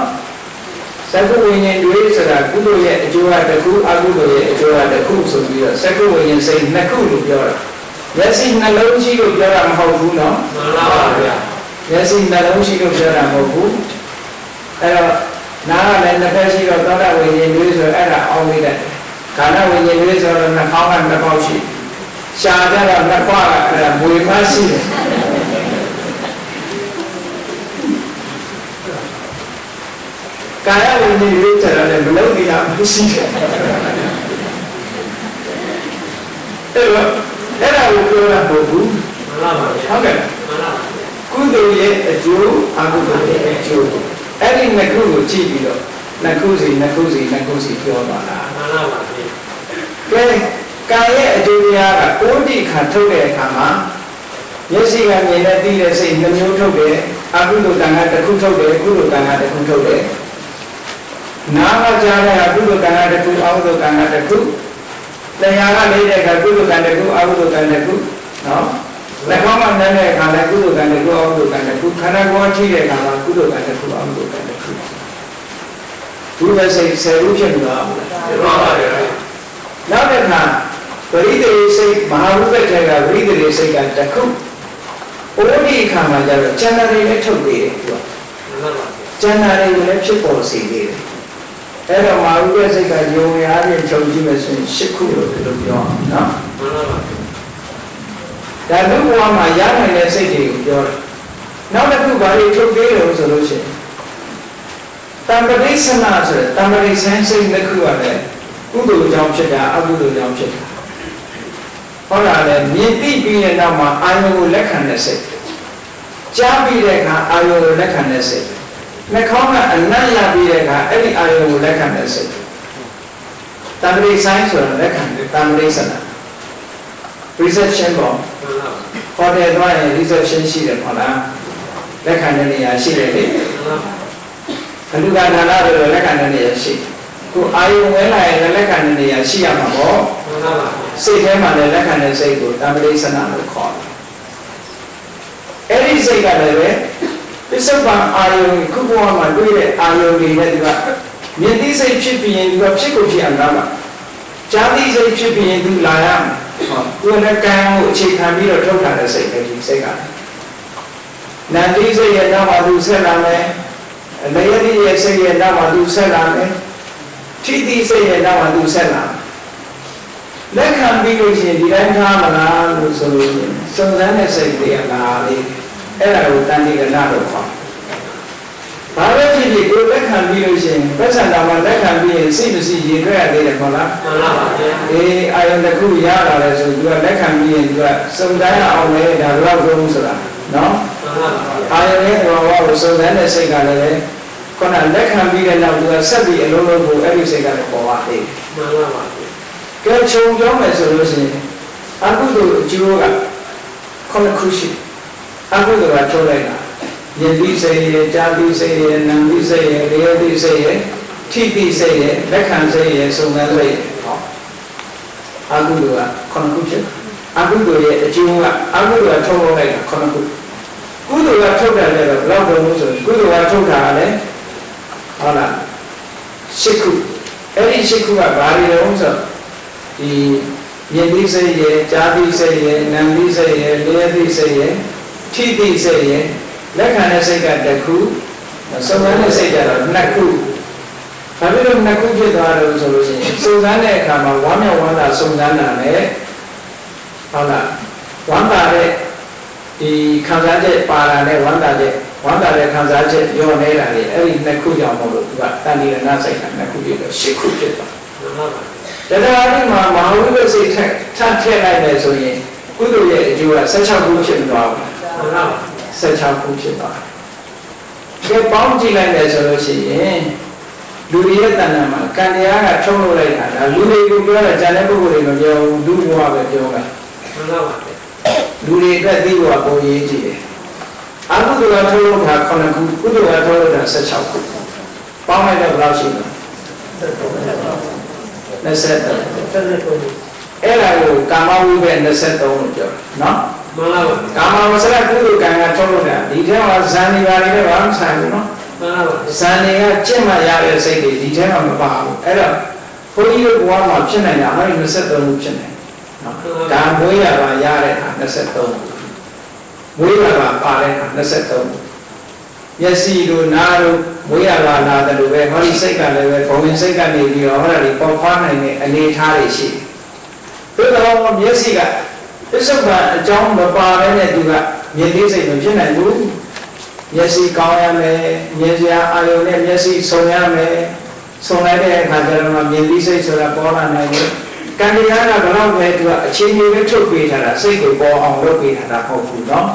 စက္ကုဝိညာဉ်တွေဆိုတာကုသိုလ်ရဲ့အကျိုးကတစ်ခုအကုသိုလ်ရဲ့အကျိုးကတစ်ခုဆိုပြီးတော့စက္ကုဝိညာဉ်စိတ်နှစ်ခုလို့ပြောတာမျက်စိနှလုံးရှိလို့ပြောတာမဟုတ်ဘူးနော်မှန်ပါပါဗျာမျက်စိနှလုံးရှိလို့ပြောတာမဟုတ်ဘူးအဲ့တော့နားကလည်းနှစ်ဖက်ရှိတော့သောတာဝိညာဉ်တွေဆိုအဲ့ဒါအောင်းမေ့တယ်ခန္ဓာဝိညာဉ်တွေဆိုတော့နှာခေါင်းကနှစ်ပေါက်ရှိရှားကြတော့နှစ်ခွကအဲ့ဒါမွေမရှိတယ်ကာယဝိညာဉ်တွေကျတော့လည်းမလုံးတရားမရှိတယ်အဲ့ဒါကိုပြောတာမဟုတ်ဘူးမှန်ပါပါဟုတ်ကဲ့မှန်ပါကုသိုလ်ရဲ့အကျိုးအကုသိုလ်ရဲ့အကျိုးအဲ့ဒီနှစ်ခုကိုကြည့်ပြီးတော့နှစ်ခုစီပြောပါလားမှန်ပါပါကဲကာရဲ့အကျိုးတရားကကိုယ်တိခါထုတ်တဲ့အခါမှာမျက်စိကမြင်တဲ့သိတဲ့စိတ်နှမျိုးထုတ်တယ်အကုသိုလ်ကံကတစ်ခုထုတ်တယ်ကုသိုလ်ကံကတစ်ခုထုတ်တယ်နားကကြားတဲ့အကုသိုလ်ကံကတစ်ခုအကုသိုလ်ကံကတစ်ခုတရားကနေတဲ့အခါကုသိုလ်ကံတစ်ခုအကုသိုလ်ကံတစ်ခုနော်လက်ကောင်းမှနဲ့တဲ့အခါလည်းကုသိုလ်ကံတစ်ခုအကုသိုလ်ကံတစ်ခုခန္ဓာကိုယ်ထိတဲ့အခါမှာကုသိုလ်ကံတစ်ခုအကုသိုလ်ကံတစ်ခုဘုရားစိတ်10ခုဖြစ်လို့ဟုတ်ပါပါဗျာနောက်တစ်ခါပရိသေစိတ်မဟာဝိပ္ပတေကပရိသေစိတ်ကတစ်ခုဩဒီအခါမှာကျတော့ဉာဏ်တွေလည်းထုတ်သေးတယ်သူကဉာဏ်တွေလည်းဖြစ်ပေါ်စေသေးတယ်အဲ့တော့မဟာဝိပ္ပစိတ်ကယုံရတဲ့ချုပ်ကြည့်မယ်ဆိုရင်10ခုလို့ပြောအောင်နော်မှန်ပါပါဒါလူဘဝမှာရနိုင်တဲ့စိတ်တွေကိုပြောတယ်နောက်တစ်ခုဘာလို့ထုတ်သေးလို့ဆိုလို့ရှိရင်တံပရိစ္ဆနာဆိုတဲ့တံပရိစ္ဆန်စိတ်တစ်ခုကလည်းကုသိုလ်ကြောင့်ဖြစ်တာအကုသိုလ်ကြောင့်ဖြစ်တာဟုတ်လားလေမြင်သိပြီးတဲ့နောက်မှာအာယုံကိုလက်ခံတဲ့စိတ်ကြားပြီးတဲ့အခါအာယုံကိုလက်ခံတဲ့စိတ်နှာခေါင်းကအနံ့ရပြီးတဲ့အခါအဲ့ဒီအာယုံကိုလက်ခံတဲ့စိတ်တံပရိစ္ဆန်ဆိုတာလက်ခံတယ်တံပရိစ္ဆနာ reception ပေါ့ဟိုတယ်သွားရင် reception ရှိတယ်ဟုတ်လားလက်ခံတဲ့နေရာရှိတယ်လေဘလူကဌာနတွေလက်ခံတဲ့နေရာရှိကိုအာယုံဝဲလာရင်လက်ခံတဲ့နေရာရှိရမှာပေါ့မှန်ပါပါစိတ်ထဲမှာလည်းလက်ခံတဲ့စိတ်ကိုတံပရိစ္ဆနာလို့ခေါ်တယ်အဲ့ဒီစိတ်ကလည်းပဲပစ္စုပန်အာယုံခုဘဝမှာတွေ့တဲ့အာယုံတွေနဲ့ဒီကမြင်သိစိတ်ဖြစ်ပြီးရင်ဒီကဖြစ်ကိုဖြစ်အောင်လားကြားသိစိတ်ဖြစ်ပြီးရင်သူလာရမယ်ဟုတ်ကိုယ်နဲ့ကံကိုအခြေခံပြီးတော့ထုတ်ထားတဲ့စိတ်ပဲဒီစိတ်ကနာတိစိတ်ရဲ့နောက်မှာသူဆက်လာမယ်လယတိရဲ့စိတ်ရဲ့နောက်မှာသူဆက်လာမယ်ထိတိစိတ်ရဲ့နောက်မှာသူဆက်လာလက်ခံပြီးလို့ရှိရင်ဒီတိုင်းထားမလားလို့ဆိုလို့ရှိရင်စုံစမ်းတဲ့စိတ်တွေကလာလေအဲ့ဒါကိုတန်တိကနာလို့ခေါ်ဘာပဲဖြစ်ဖြစ်ကိုလက်ခံပြီးလို့ရှိရင်ပဋ္ဌာန်းတော်မှာလက်ခံပြီးရင်စိတ်မရှိရင်တွေ့ရသေးတယ်ခေါ်လားမှန်ပါပါအေးအာယုန်တစ်ခုရလာတယ်ဆိုသူကလက်ခံပြီးရင်သူကစုံစမ်းအောင်လေဒါတော့ဘုံဆိုတာနော်မှန်ပါပါအာယုန်ရဲ့ဘောကိုစုံစမ်းတဲ့စိတ်ကလည်းခုနလက်ခံပြီးတဲ့နောက်သူကဆက်ပြီးအလုံးလုံးကိုအဲ့ဒီစိတ်ကလည်းပေါ်ပါသေးမှန်ပါပါကဲချုံပြောမယ်ဆိုလို့ရှိရင်အကုသိုလ်အကျိုးကခုနှစ်ခုရှိအကုသိုလ်ကထုတ်လိုက်တာယတိစိတ်ရဲ့ကြာတိစိတ်ရဲ့နံတိစိတ်ရဲ့လျတိစိတ်ရဲ့ထိတိစိတ်ရဲ့လက်ခံစိတ်ရဲ့စုံစမ်းစိတ်ရဲ့ဟောအကုသိုလ်ကခုနှစ်ခုဖြစ်အကုသိုလ်ရဲ့အကျိုးကအကုသိုလ်ကထုတ်လိုက်တာခုနှစ်ခုကုသိုလ်ကထုတ်တယ်လည်းဘယ်လောက်တုံးလို့ဆိုကုသိုလ်ကထုတ်တာလည်းဟုတ်လား10ခုအဲ့ဒီ10ခုကဘာတွေလဲဆိုဒီယတိစိတ်ရဲ့ကြာတိစိတ်ရဲ့နံတိစိတ်ရဲ့လျတိစိတ်ရဲ့ထိတိစိတ်ရဲ့လက်ခံတဲ့စိတ်ကတစ်ခုစုံစမ်းတဲ့စိတ်ကတော့နှစ်ခု ဘာဖြစ်လို့နှစ်ခုဖြစ်သွားတယ်ဆိုလို့ရှိရင်စုံစမ်းတဲ့အခါမှာဝမ်းမြောက်ဝမ်းသာစုံစမ်းတာနဲ့ဟုတ်လားဝမ်းသာတဲ့ဒီခံစားချက်ပါတာနဲ့ဝမ်းသာတဲ့ခံစားချက်ရောနေတာလေအဲ့ဒီနှစ်ခုကြောင့်မို့လို့သူကတန်တိရဏစိတ်ကနှစ်ခုဖြစ်တော့ရှစ်ခုဖြစ်သွားတရားဒီမှာမဟာဝိပ္ပစိတ်ထပ်ထည့်လိုက်တယ်ဆိုရင်ကုသိုလ်ရဲ့အကျိုးက16ခုဖြစ်သွားပါ16ခုဖြစ်သွားတယ်ပေါင်းကြည့်လိုက်တယ်ဆိုလို့ရှိရင်လူတွေရဲ့တဏ္ဍာမှာကံတရားကထုံးလို့လိုက်တာဒါလူတွေကိုပြောတာဉာဏ်တဲ့ပုဂ္ဂိုလ်တွေမပြောဘူးလူဘဝပဲပြောတာလူတွေအတွက်သိဖို့ပုံရေးကြည့်တယ်အကုသိုလ်ကထုံးလို့တာ9ခုကုသိုလ်ကထုံးလို့တာ16ခုပေါင်းလိုက်တော့ဘယ်လောက်ရှိလဲ23အဲ့ဒါကိုကာမဝိပဲ23လို့ပြောတာနော်မှန်ပါပါကာမဝဆရကုသိုလ်ကံကထုံးလို့တာဒီထဲမှာဇန်နေပါလေဘာမှမဆိုင်ဘူးနော်ဇန်နေကကျင့်မှရတဲ့စိတ်တွေဒီထဲမှာမပါဘူးအဲ့တော့ဘုန်းကြီးတို့ဘဝမှာဖြစ်နိုင်တာအဲ့ဒီ23ခုဖြစ်နိုင်နော်ဒါမွေးရပါရတဲ့ဟာ23မွေးရပါပါတဲ့ဟာ23မျက်စိတို့နားတို့မွေးရပါလာတယ်လို့ပဲဟောဒီစိတ်ကလည်းပဲဘုံဝင်စိတ်ကနေပြီးတော့ဟောတာဒီပေါ်ဖွားနိုင်တဲ့အနေအထားတွေရှိတယ်ဒါတော့မျက်စိကပစ္စုပန်အကြောင်းမပါဘဲနဲ့သူကမြင်သိစိတ်မဖြစ်နိုင်ဘူးမျက်စိကောင်းရမယ်မြင်စရာအာရုံနဲ့မျက်စိဆုံရမယ်ဆုံလိုက်တဲ့အခါကျတော့မြင်သိစိတ်ဆိုတာပေါ်လာနိုင်တယ်ကံတရားကဘယ်တော့မှသူကအခြေအနေပဲထုတ်ပေးထားတာစိတ်ကိုပေါ်အောင်လုပ်ပေးထားတာမဟုတ်ဘူးเนาะ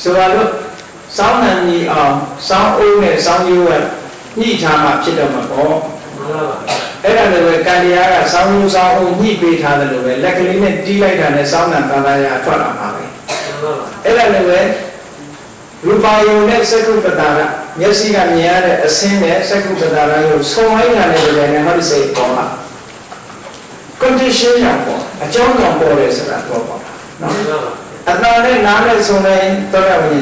ဆိုတော့စောင်းနိုင်ကြီးအောင်စောင်းအိုးနဲ့စောင်းရိုးကညှိထားမှဖြစ်တော့မှာပေါ့အဲ့ဒါလည်းပဲကံတရားကစောင်းရိုးစောင်းအိုးညှိပေးထားတယ်လို့ပဲလက်ကလေးနဲ့တီးလိုက်တာနဲ့စောင်းနံသာသာရထွက်လာမှာပဲအဲ့ဒါလည်းပဲရူပါယုံနဲ့စက္ခုပတာကမျက်စိကမြင်ရတဲ့အဆင်းနဲ့စက္ခုပတာကရုပ်ဆုံလိုက်တာနဲ့လည်းဟောဒီစိတ်ပေါ်လာ condition ကြောင့်ပေါ့အကြောင်းကြောင့်ပေါ်တယ်ဆိုတာတော့ပေါ့နော်အတ္တနဲ့နားနဲ့ဆုံလိုက်တော့ရဝင်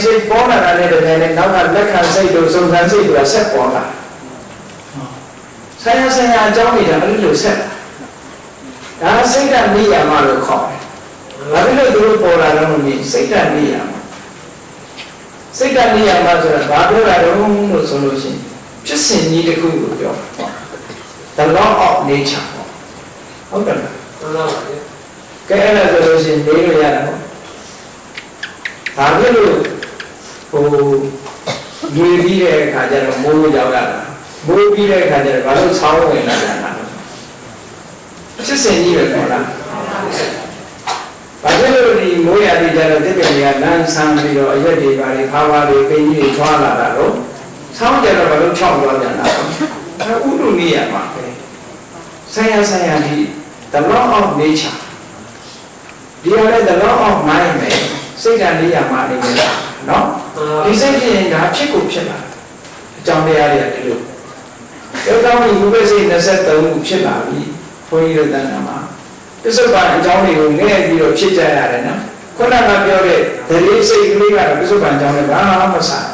စိတ်ပေါ်လာတာနဲ့တကယ်နဲ့နောက်ကလက်ခံစိတ်တို့စုံစမ်းစိတ်တို့ဆက်ပေါ်လာဆိုင်ရာအကြောင်းတွေဒါအဲ့လိုဆက်ဒါစိတ်ဓာတ်နေရမှာလို့ခေါ်တယ်ဘာဖြစ်လို့သူတို့ပေါ်လာတော့မမြင်စိတ်ဓာတ်နေရမှာစိတ်ဓာတ်နေရမှာဆိုတာဘာပြောတာတော့လို့ဆိုလို့ရှိရင်ဖြစ်စဉ်ကြီးတစ်ခုကိုပြောတာ the law of nature ဟုတ်တယ်လားမှန်ပါပါကဲအဲ့ဒါဆိုလို့ရှိရင်နေလို့ရတာပေါ့ဒါဖြစ်လို့ဟိုနေပြီးတဲ့အခါကျတော့မိုးလို့ရောက်လာတာမိုးပြီးတဲ့အခါကျတော့ဘာလို့ဆောင်းဝင်လာတာလဲဖြစ်စဉ်ကြီးပဲပေါ့လားဘာဖြစ်လို့ဒီမိုးရည်ကြတော့တစ်ပင်တွေကလမ်းဆန်းပြီးတော့အရက်တွေပါတွေဖားပါတွေပင်ကြီးတွေထွားလာတာတော့ဆောင်းကြတော့ဘာလို့ချောက်သွားကြတာလဲဥဒုနေရမှာပဲဆိုင်ရာဒီ the law of nature ဒီရတဲ့ the law of mind ပဲစိတ်ဓာတ်နေရမှာနေတယ်နော်ဒီစိတ်ဖြစ်ရင်ဒါဖြစ်ကိုဖြစ်လာအကြောင်းတရားတွေကဒီလိုကျောင်းသားကြီးဘုရားစိတ်23ခုဖြစ်လာပြီဘုန်းကြီးတို့တန်ခါမှာပစ္စုပန်အကြောင်းတွေကိုငဲ့ပြီးတော့ဖြစ်ကြရတယ်နော်ခုနကပြောတဲ့ဒလိစိတ်ကလေးကတော့ပစ္စုပန်အကြောင်းနဲ့ဘာမှမဆိုင်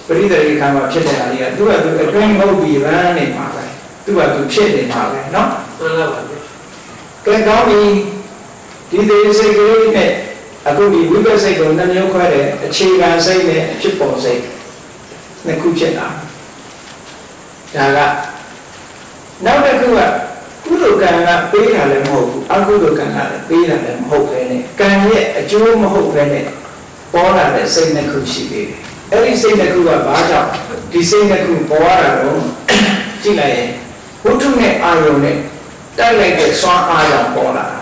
ပရိသေခါမှာဖြစ်တဲ့အားလေးကသူ့ကသူအတွင်းမဟုတ်ပြီးရမ်းနေမှာပဲသူ့ကသူဖြစ်နေမှာပဲနော်မှန်ပါပါကဲကောင်းပြီဒီသေးစိတ်ကလေးနဲ့အခုဒီဝိပဿနာစိတ်ကိုနှမျိုးခွဲတဲ့အခြေခံစိတ်နဲ့အဖြစ်ပေါ်စိတ်နှစ်ခုဖြစ်လာဒါကနောက်တစ်ခုကကုသိုလ်ကံကပေးတာလည်းမဟုတ်ဘူးအကုသိုလ်ကံကလည်းပေးတာလည်းမဟုတ်ပဲနဲ့ကံရဲ့အကျိုးမဟုတ်ပဲနဲ့ပေါ်လာတဲ့စိတ်နှစ်ခုရှိသေးတယ်အဲ့ဒီစိတ်နှစ်ခုကဘာကြောင့်ဒီစိတ်နှစ်ခုပေါ်လာတော့ကြည့်လိုက်ရင်ဝတ္ထုနဲ့အာယုံနဲ့တိုက်လိုက်တဲ့စွမ်းအားကြောင့်ပေါ်လာတာ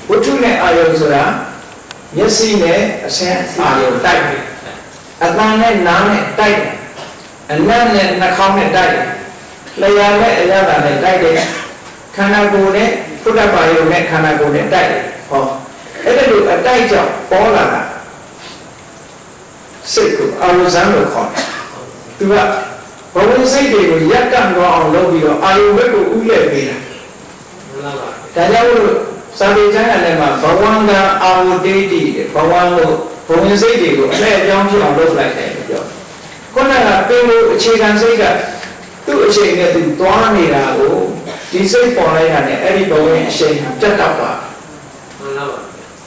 ဝတ္ထုနဲ့အာယုံဆိုတာမျက်စိနဲ့အဆင်းအာယုံတိုက်တယ်အတန်နဲ့နားနဲ့တိုက်တယ်အနံ့နဲ့နှာခေါင်းနဲ့တိုက်တယ်လျှာနဲ့အရသာနဲ့တိုက်တယ်ခန္ဓာကိုယ်နဲ့သုဒ္ဓဘာယုံနဲ့ခန္ဓာကိုယ်နဲ့တိုက်တယ်ဟောအဲ့ဒါလိုအတိုက်ကြောင့်ပေါ်လာတာစိတ်ကိုအာဝဇံလို့ခေါ်တယ်သူကဘဝစိတ်တွေကိုရက်ကန့်သွားအောင်လုပ်ပြီးတော့အာယုဘက်ကိုဥလဲပေးတာဒါကြောင့်လို့စာပေကျမ်းကလည်းမှာဘဝန္တအာဝတိတိဘဝလို့ဘဝစိတ်တွေကိုအလဲအပြောင်းဖြစ်အောင်လုပ်လိုက်တယ်လို့ပြောခုနကပင်လို့အခြေခံစိတ်ကသူ့အချိန်နဲ့သူသွားနေတာကိုဒီစိတ်ပေါ်လိုက်တာနဲ့အဲ့ဒီဘဝအချိန်ဟာပြတ်တော့ပါ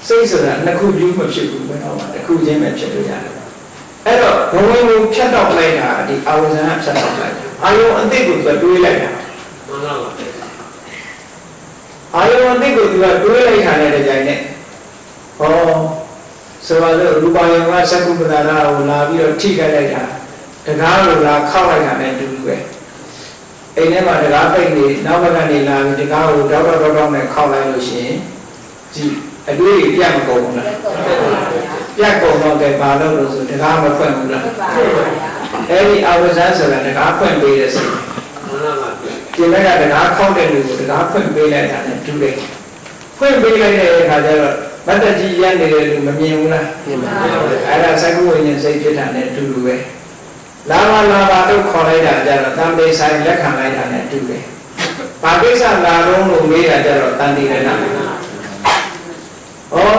စိတ်ဆိုတာနှစ်ခုယူမဖြစ်ဘူးဘယ်တော့မှတစ်ခုချင်းပဲဖြစ်လို့ရတယ် အဲ့တော့ဘဝင်ကိုဖြတ်တော့လိုက်တာဒီအာဝဇန်ကဖြတ်တော့လိုက်အာယုံအတိတ်ကိုသူတွေးလိုက်တာမှန်ပါပါအာယုံအတိတ်ကိုသူကတွေးလိုက်တာနဲ့တကြိုင်နဲ့ဟောဆိုပါလို့ရူပါယုံကသက္ကုပ္ပဒါရကိုလာပြီးတော့ထိခိုက်လိုက်တာတကားကိုလာခောက်လိုက်တာနဲ့တူတူပဲအိမ်ထဲမှာတကားပိတ်နေနောက်ဘက်ကနေလာပြီးတကားကိုတောက်နဲ့ခောက်လိုက်လို့ရှိရင်ကြည့်အတွေ့အကြုံပြတ်မကုန်ဘူးလားပြတ်ကုန်တော့တယ်ဘာလို့လို့ဆိုတကားမဖွင့်ဘူးလားအဲ့ဒီအာဝဇန်ဆိုတာတကားဖွင့်ပေးတဲ့စိတ်ဒီဘက်ကတကားခောက်တဲ့လူကိုတကားဖွင့်ပေးလိုက်တာနဲ့တူတယ်ဖွင့်ပေးလိုက်တဲ့အခါကျတော့မတ္တကြီးရနေတဲ့လူမမြင်ဘူးလားမြင်ပါဘူးအဲ့ဒါသက္ကုဝိညာဉ်စိတ်ဖြစ်တာနဲ့တူတူပဲလာပါလို့ခေါ်လိုက်တာကြတော့တန်ပေဆိုင်လက်ခံလိုက်တာနဲ့တူတယ်ဘာကိစ္စလာတော့လို့မေးတာကြတော့တန်တိရဏ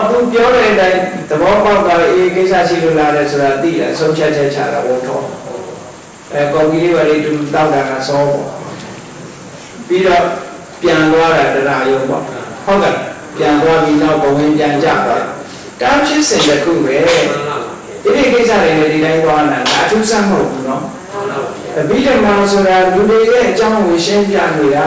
သူပြောတဲ့အတိုင်းသဘောပေါက်တာအေးကိစ္စရှိလို့လာတယ်ဆိုတာသိတယ်ဆုံးဖြတ်ချက်ချတာဝတ်တော်ကော်ပီလေးပါလေးတူတောက်တာကစောပေါ့ပြီးတော့ပြန်သွားတာတရားရုံပေါ့ဟုတ်ကဲ့ပြန်သွားပြီးနောက်ဘဝင်ပြန်ကြသွားတာဖြစ်စဉ်တစ်ခုပဲဒီကိစ္စတွေလည်းဒီတိုင်းသွားတာအထူးဆန်းမဟုတ်ဘူးနော်အဘိဓမ္မာဆိုတာလူတွေရဲ့အကြောင်းကိုရှင်းပြနေတာ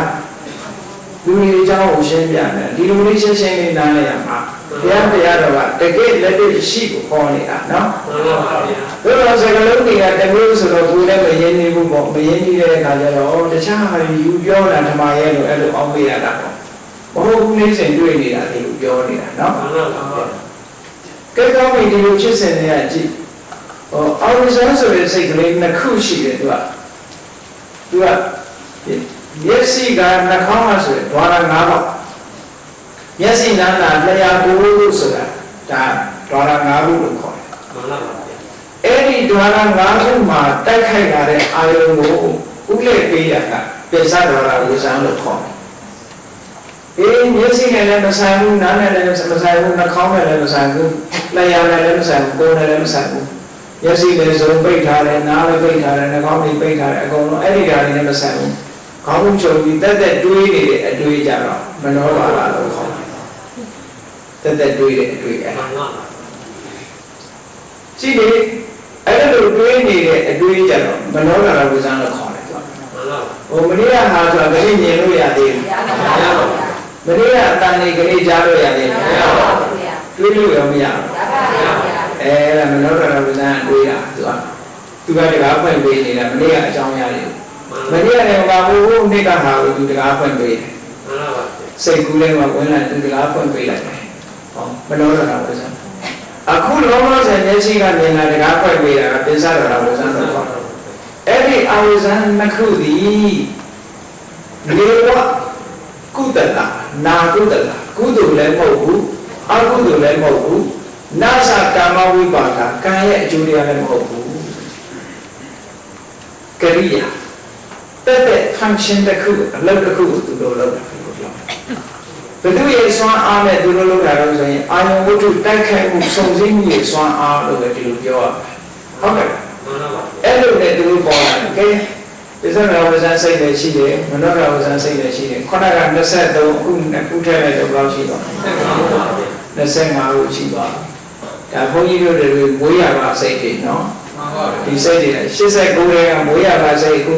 လူတွေအကြောင်းကိုရှင်းပြတယ်ဒီလိုလေးရှင်းလေးနားလည်ရမှာဘုရားတရားတော်ကတကယ်လက်တွေ့ရှိကိုခေါ်နေတာနော်ဘုရားစကားလုံးတွေကတမျိုးဆိုတော့ကိုယ်လည်းမရင်းနေဘူးပေါ့မရင်းနေတဲ့အခါကျတော့တခြားဟာယူပြောတာဓမ္မရဲ့လို့အဲ့လိုအောင်းပေးရတာပေါ့ဘုရားကူနေစဉ်တွေ့နေတာဒီလိုပြောနေတာနော်ကဲကောင်းပြီဒီလိုဖြစ်စဉ်တွေကကြည့်အာဝဇန်ဆိုတဲ့စိတ်ကလေးနှစ်ခုရှိတယ်သူကမျက်စိကနှာခေါင်းကဆိုရင်ဓဝါရ၅ပါးမျက်စိနားနာလျှာကိုယ်လို့ဆိုတာဒါဓဝါရ၅ခုလို့ခေါ်တယ်မှန်ပါပါအဲ့ဒီဓဝါရ၅ခုမှာတိုက်ခိုက်လာတဲ့အာယုံကိုဥလဲပေးတာကပိဿဓဝါရဝဇန်လို့ခေါ်တယ်မျက်စိနဲ့လည်းမဆိုင်ဘူးနားနဲ့လည်းမဆိုင်ဘူးနှာခေါင်းနဲ့လည်းမဆိုင်ဘူးလျှာနဲ့လည်းမဆိုင်ဘူးကိုယ်နဲ့လည်းမဆိုင်ဘူးမျက်စိလည်းစုံပိတ်ထားတယ်နားလည်းပိတ်ထားတယ်နှာခေါင်းလည်းပိတ်ထားတယ်အကုန်လုံးအဲ့ဒီဓာတ်တွေနဲ့မဆိုင်ဘူးခေါင်းချုပ်ပြီးတက်တွေးနေတဲ့အတွေးကြတော့မနောပါလာလို့ခေါ်တယ်တက်တွေးတဲ့အတွေးအဲ့ကြည့်လေအဲ့လိုတွေးနေတဲ့အတွေးကြတော့မနောလာဝဇန်လို့ခေါ်တယ်ဟိုမနေ့ကဟာဆိုတာခရီးမြင်လို့ရသေးတယ်မနေ့ကအတန်နေခရီးကြားလို့ရသေးတယ်တွေးလို့ရောမရဘူးအဲ့ဒါမနောလာဝဇန်အတွေးတာသူကတကားဖွင့်ပေးနေတာမနေ့ကအကြောင်းရတယ်မနေ့ကလည်းဘာလို့နေ့ကဟာကိုသူတကားဖွင့်ပေးတယ်စိတ်ကူးလေးမှာဝင်လာသူတကားဖွင့်ပေးလိုက်တယ်ဟောမနောရတာဝဇ္ဇံအခုလောလောဆယ်မျက်စိကမြင်လာတကားဖွင့်ပေးတာကပိဿရတာဝဇ္ဇံလို့ခေါ်တယ်အဲ့ဒီအဝဇ္ဇံနှစ်ခုသည်လေဝကုတလနာကုတလကုသိုလ်လည်းမဟုတ်ဘူးအကုသိုလ်လည်းမဟုတ်ဘူးနာသကာမဝိပါကကံရဲ့အကျိုးတရားလည်းမဟုတ်ဘူးကရိယာတဲ့ function တစ်ခုအလုပ်တစ်ခုကိုသူတို့လုပ်တာလို့ပြောဘယ်သူရဲ့စွမ်းအားနဲ့သူတို့လုပ်တာလို့ဆိုရင်အာယုံဝတ္ထုတိုက်ခိုက်မှုစုံစည်းမှုရဲ့စွမ်းအားလို့ပဲဒီလိုပြောရဟုတ်ကဲ့အဲ့လိုနဲ့သူတို့ပေါ်လာတယ်ကဲပိဿရဝဇန်စိတ်လည်းရှိတယ်မနောရဝဇန်စိတ်လည်းရှိတယ်ခုနက23အခုထည့်လိုက်တော့ဘယ်လောက်ရှိတော့25ခုရှိသွားဒါဘုန်းကြီးတို့တွေမွေးရပါစိတ်တွေနော်ဒီစိတ်တွေ89ရဲကမွေးရပါစိတ်အခု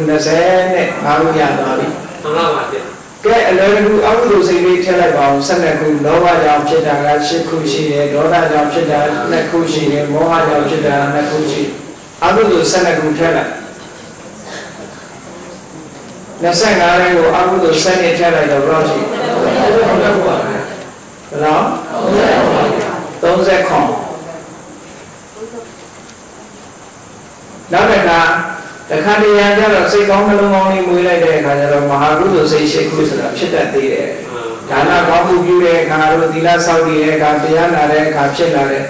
25ခုရသွားပြီမှန်ပါပါဗျကဲအလွယ်တကူအကုသိုလ်စိတ်လေးထည့်လိုက်ပါအောင်12ခုလောဘကြောင့်ဖြစ်တာက10ခုရှိတယ်ဒေါသကြောင့်ဖြစ်တာ2ခုရှိတယ်မောဟကြောင့်ဖြစ်တာ2ခုရှိအကုသိုလ်12ခုထည့်လိုက်25ရဲကိုအကုသိုလ်7နဲ့ထည့်လိုက်တော့ဘယ်လောက်ရှိဘယ်လောက်30ခုနောက်တစ်ခါတရံကျတော့စိတ်ကောင်းနှလုံးကောင်းလေးမွေးလိုက်တဲ့အခါကျတော့မဟာကုသိုလ်စိတ်ရှိခုဆိုတာဖြစ်တတ်သေးတယ်ဒါနကောင်းမှုပြုတဲ့အခါတို့သီလဆောက်တည်တဲ့အခါတရားနာတဲ့အခါဖြစ်လာတဲ့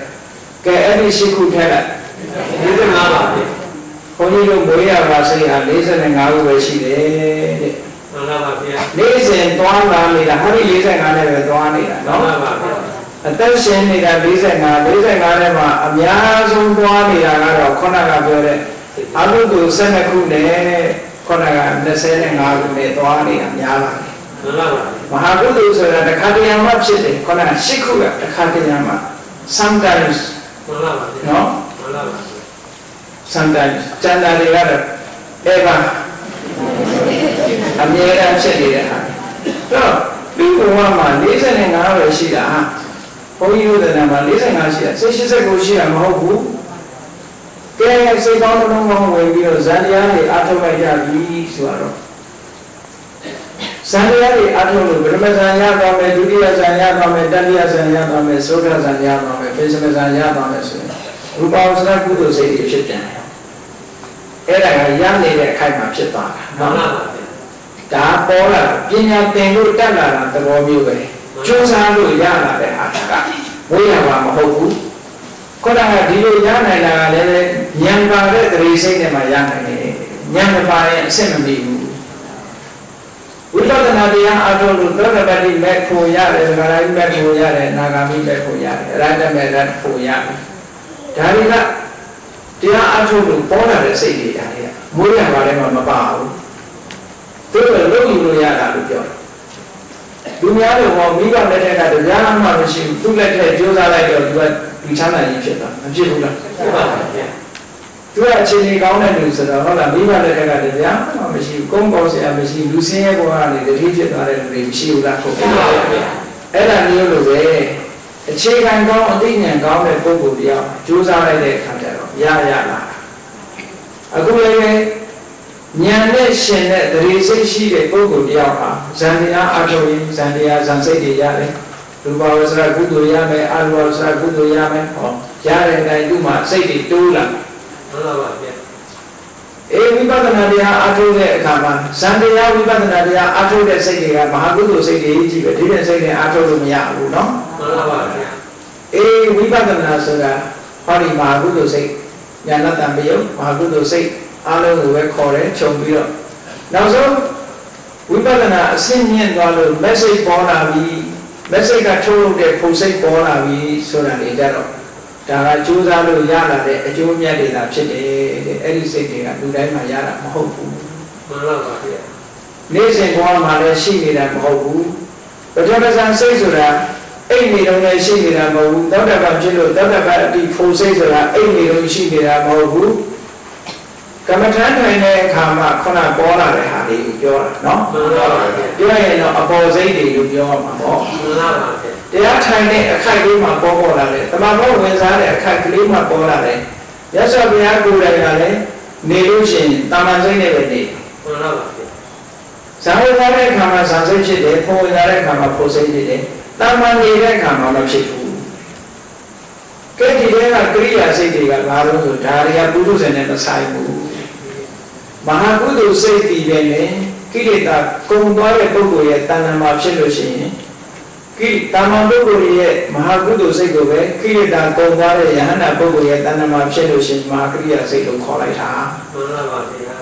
ကဲအဲ့ဒီရှိခုထက်လိုက်45ပါပဲဘုန်းကြီးတို့မွေးရပါစိတ်ဟာ45ခုပဲရှိတယ်တဲ့မှန်ပါပါဗျာနေ့စဉ်သွားလာနေတာဟာဒီ45နဲ့ပဲသွားနေတာနော်မှန်ပါပါအသက်ရှင်နေတာ45ထဲမှာအများဆုံးသွားနေတာကတော့ခုနကပြောတဲ့အကုသိုလ်12ခုနဲ့ခုနက25ခုနဲ့သွားနေတာများပါတယ်မှန်ပါပါမဟာကုသိုလ်ဆိုတာတစ်ခါတရံမှဖြစ်တယ်ခုနက10ခုကတစ်ခါတရံမှ sometimes မှန်ပါပါနော်မှန်ပါပါ sometimes ကျန်တာတွေကတော့ ever အမြဲတမ်းဖြစ်နေတဲ့ဟာတော့ဒီဘဝမှာ45ပဲရှိတာဟာဘုန်းကြီးတို့တဏ္ဍာမှာ45ရှိတာစိတ်89ရှိတာမဟုတ်ဘူးကဲစိတ်ကောင်းလုံးကောင်းဝင်ပြီးတော့ဇန်တရားတွေအားထုတ်လိုက်ကြပြီဆိုတော့ဇန်တရားတွေအားထုတ်လို့ဗရမဇန်ရသွားမယ်ဒုတိယဇန်ရသွားမယ်တတိယဇန်ရသွားမယ်သုဒ္ဓဇန်ရသွားမယ်ပိစမဇန်ရသွားမယ်ဆိုရင်ရူပဝဆရာကုသိုလ်စိတ်တွေဖြစ်ပြန်တယ်အဲ့ဒါကရနေတဲ့အခိုက်မှာဖြစ်သွားတာနော်ဒါပေါ်လာပညာသင်လို့တက်လာတာသဘောမျိုးပဲကျိုးစားလို့ရလာတဲ့အားကဝိရမှာမဟုတ်ဘူးခေါင်းကဒီလိုရနိုင်တာကလည်းဉာဏ်ပါတဲ့တရေစိတ်နဲ့မှရနိုင်တယ်ဉာဏ်မပါရင်အဆင်မပြေဘူးဝိပဿနာတရားအထုလို့သောတပတိမဲ့ဖို့ရတယ်သဂရာမိမဲ့ဖို့ရတယ်နာဂာမိမဲ့ဖို့ရတယ်အရဟတမဲ့ရဖို့ရတယ်ဒါတွေကတရားအထုလို့ပေါ်လာတဲ့စိတ်တွေအားတွေကမိုးရပါလည်းမပါဘူးသူတို့လုံးယူလို့ရတာလို့ပြောတယ်လူများတို့ကမိဘလက်ထက်ကတရားမှမရှိဘူးသူ့လက်ထက်ကြိုးစားလိုက်တော့သူကဒီချမ်းသာကြီးဖြစ်တာမဖြစ်ဘူးလားဖြစ်ပါပါဗျာသူကအခြေအနေကောင်းတဲ့လူဆိုတော့ဟုတ်လားမိဘလက်ထက်ကတရားမှမရှိဘူးကုန်းကောင်းစရာမရှိလူစင်းရဲ့ဘဝကနေတတိဖြစ်သွားတဲ့လူတွေမရှိဘူးလားဟုတ်ပါပါဗျာအဲ့ဒါမျိုးလိုပဲအခြေခံကောင်းအသိဉာဏ်ကောင်းတဲ့ပုဂ္ဂိုလ်တရားကြိုးစားလိုက်တဲ့အခါကျတော့ရလာအခုလည်းဉာဏ်နဲ့ရှင်တဲ့တရေစိတ်ရှိတဲ့ပုဂ္ဂိုလ်တရားဟာဇန်တရားအထုရင်ဇန်တရားဇန်စိတ်တွေရတယ်ရူပဝဆရာကုသိုလ်ရမယ်အရူပဝဆရာကုသိုလ်ရမယ်ဟောရတဲ့တိုင်းသူ့မှာစိတ်တွေတိုးလာမှန်ပါပါဗျာဝိပဿနာတရားအထုတဲ့အခါမှာဇန်တရားဝိပဿနာတရားအထုတဲ့စိတ်တွေကမဟာကုသိုလ်စိတ်တွေကြီးပဲဒီတဲ့စိတ်တွေအထုလို့မရဘူးเนาะမှန်ပါပါဗျာဝိပဿနာဆိုတာဟောဒီမဟာကုသိုလ်စိတ်ဉာဏတံပယုမဟာကုသိုလ်စိတ်အားလုံးကိုပဲခေါ်တယ်ခြုံပြီးတော့နောက်ဆုံးဝိပဿနာအဆင့်မြင့်သွားလို့ message ပေါ်လာပြီး message ကထုတ်လုပ်တဲ့ပုံစိတ်ပေါ်လာပြီးဆိုတာတွေကြတော့ဒါကကြိုးစားလို့ရလာတဲ့အကျိုးအမြတ်တွေသာဖြစ်တယ်တဲ့အဲ့ဒီစိတ်တွေကလူတိုင်းမှာရတာမဟုတ်ဘူးမှန်ပါပါဗျာနေ့စဉ်ဘဝမှာလည်းရှိနေတာမဟုတ်ဘူးပထမဇန်စိတ်ဆိုတာအိတ်နေတော့လည်းရှိနေတာမဟုတ်ဘူးသောတပန်ဖြစ်လို့သောတပန်အတိဖို့စိတ်ဆိုတာအိတ်နေတော့ရှိနေတာမဟုတ်ဘူးကမ္မထမ်းထိုင်တဲ့အခါမှာခုနပေါ်လာတဲ့ဟာလေးကိုပြောတာနော်မှန်ပါပါပြောရင်တော့အပေါ်စိတ်တွေလို့ပြောမှာပေါ့မှန်ပါပါတရားထိုင်တဲ့အခိုက်လေးမှာပေါ်လာတယ်တမန်တော်ဝင်စားတဲ့အခိုက်ကလေးမှာပေါ်လာတယ်ရသော်ဘုရားကိုယ်တိုင်ကလည်းနေလို့ရှိရင်တာမန်စိတ်နဲ့ပဲနေမှန်ပါပါဇာဝရတဲ့အခါမှာဇာစိတ်ဖြစ်တယ်ဖို့ရတဲ့အခါမှာဖို့စိတ်ဖြစ်တယ်တာမန်နေတဲ့အခါမှာမဖြစ်ဘူးကဲဒီထဲကကရိယာစိတ်တွေကဘာလို့ဆိုဒါတွေကပုထုဇဉ်နဲ့မဆိုင်ဘူးမဟာကုသိုလ်စိတ်တည်တယ်လေကိလေသာကုံသွားတဲ့ပုဂ္ဂိုလ်ရဲ့တဏ္ဍာမှာဖြစ်လို့ရှိရင်တာမန်ပုဂ္ဂိုလ်ရဲ့မဟာကုသိုလ်စိတ်ကိုပဲကိလေသာကုံသွားတဲ့ယဟန္တာပုဂ္ဂိုလ်ရဲ့တဏ္ဍာမှာဖြစ်လို့ရှိရင်မဟာကရိယာစိတ်ကိုခေါ်လိုက်တာမှန်ပါပါဗျာ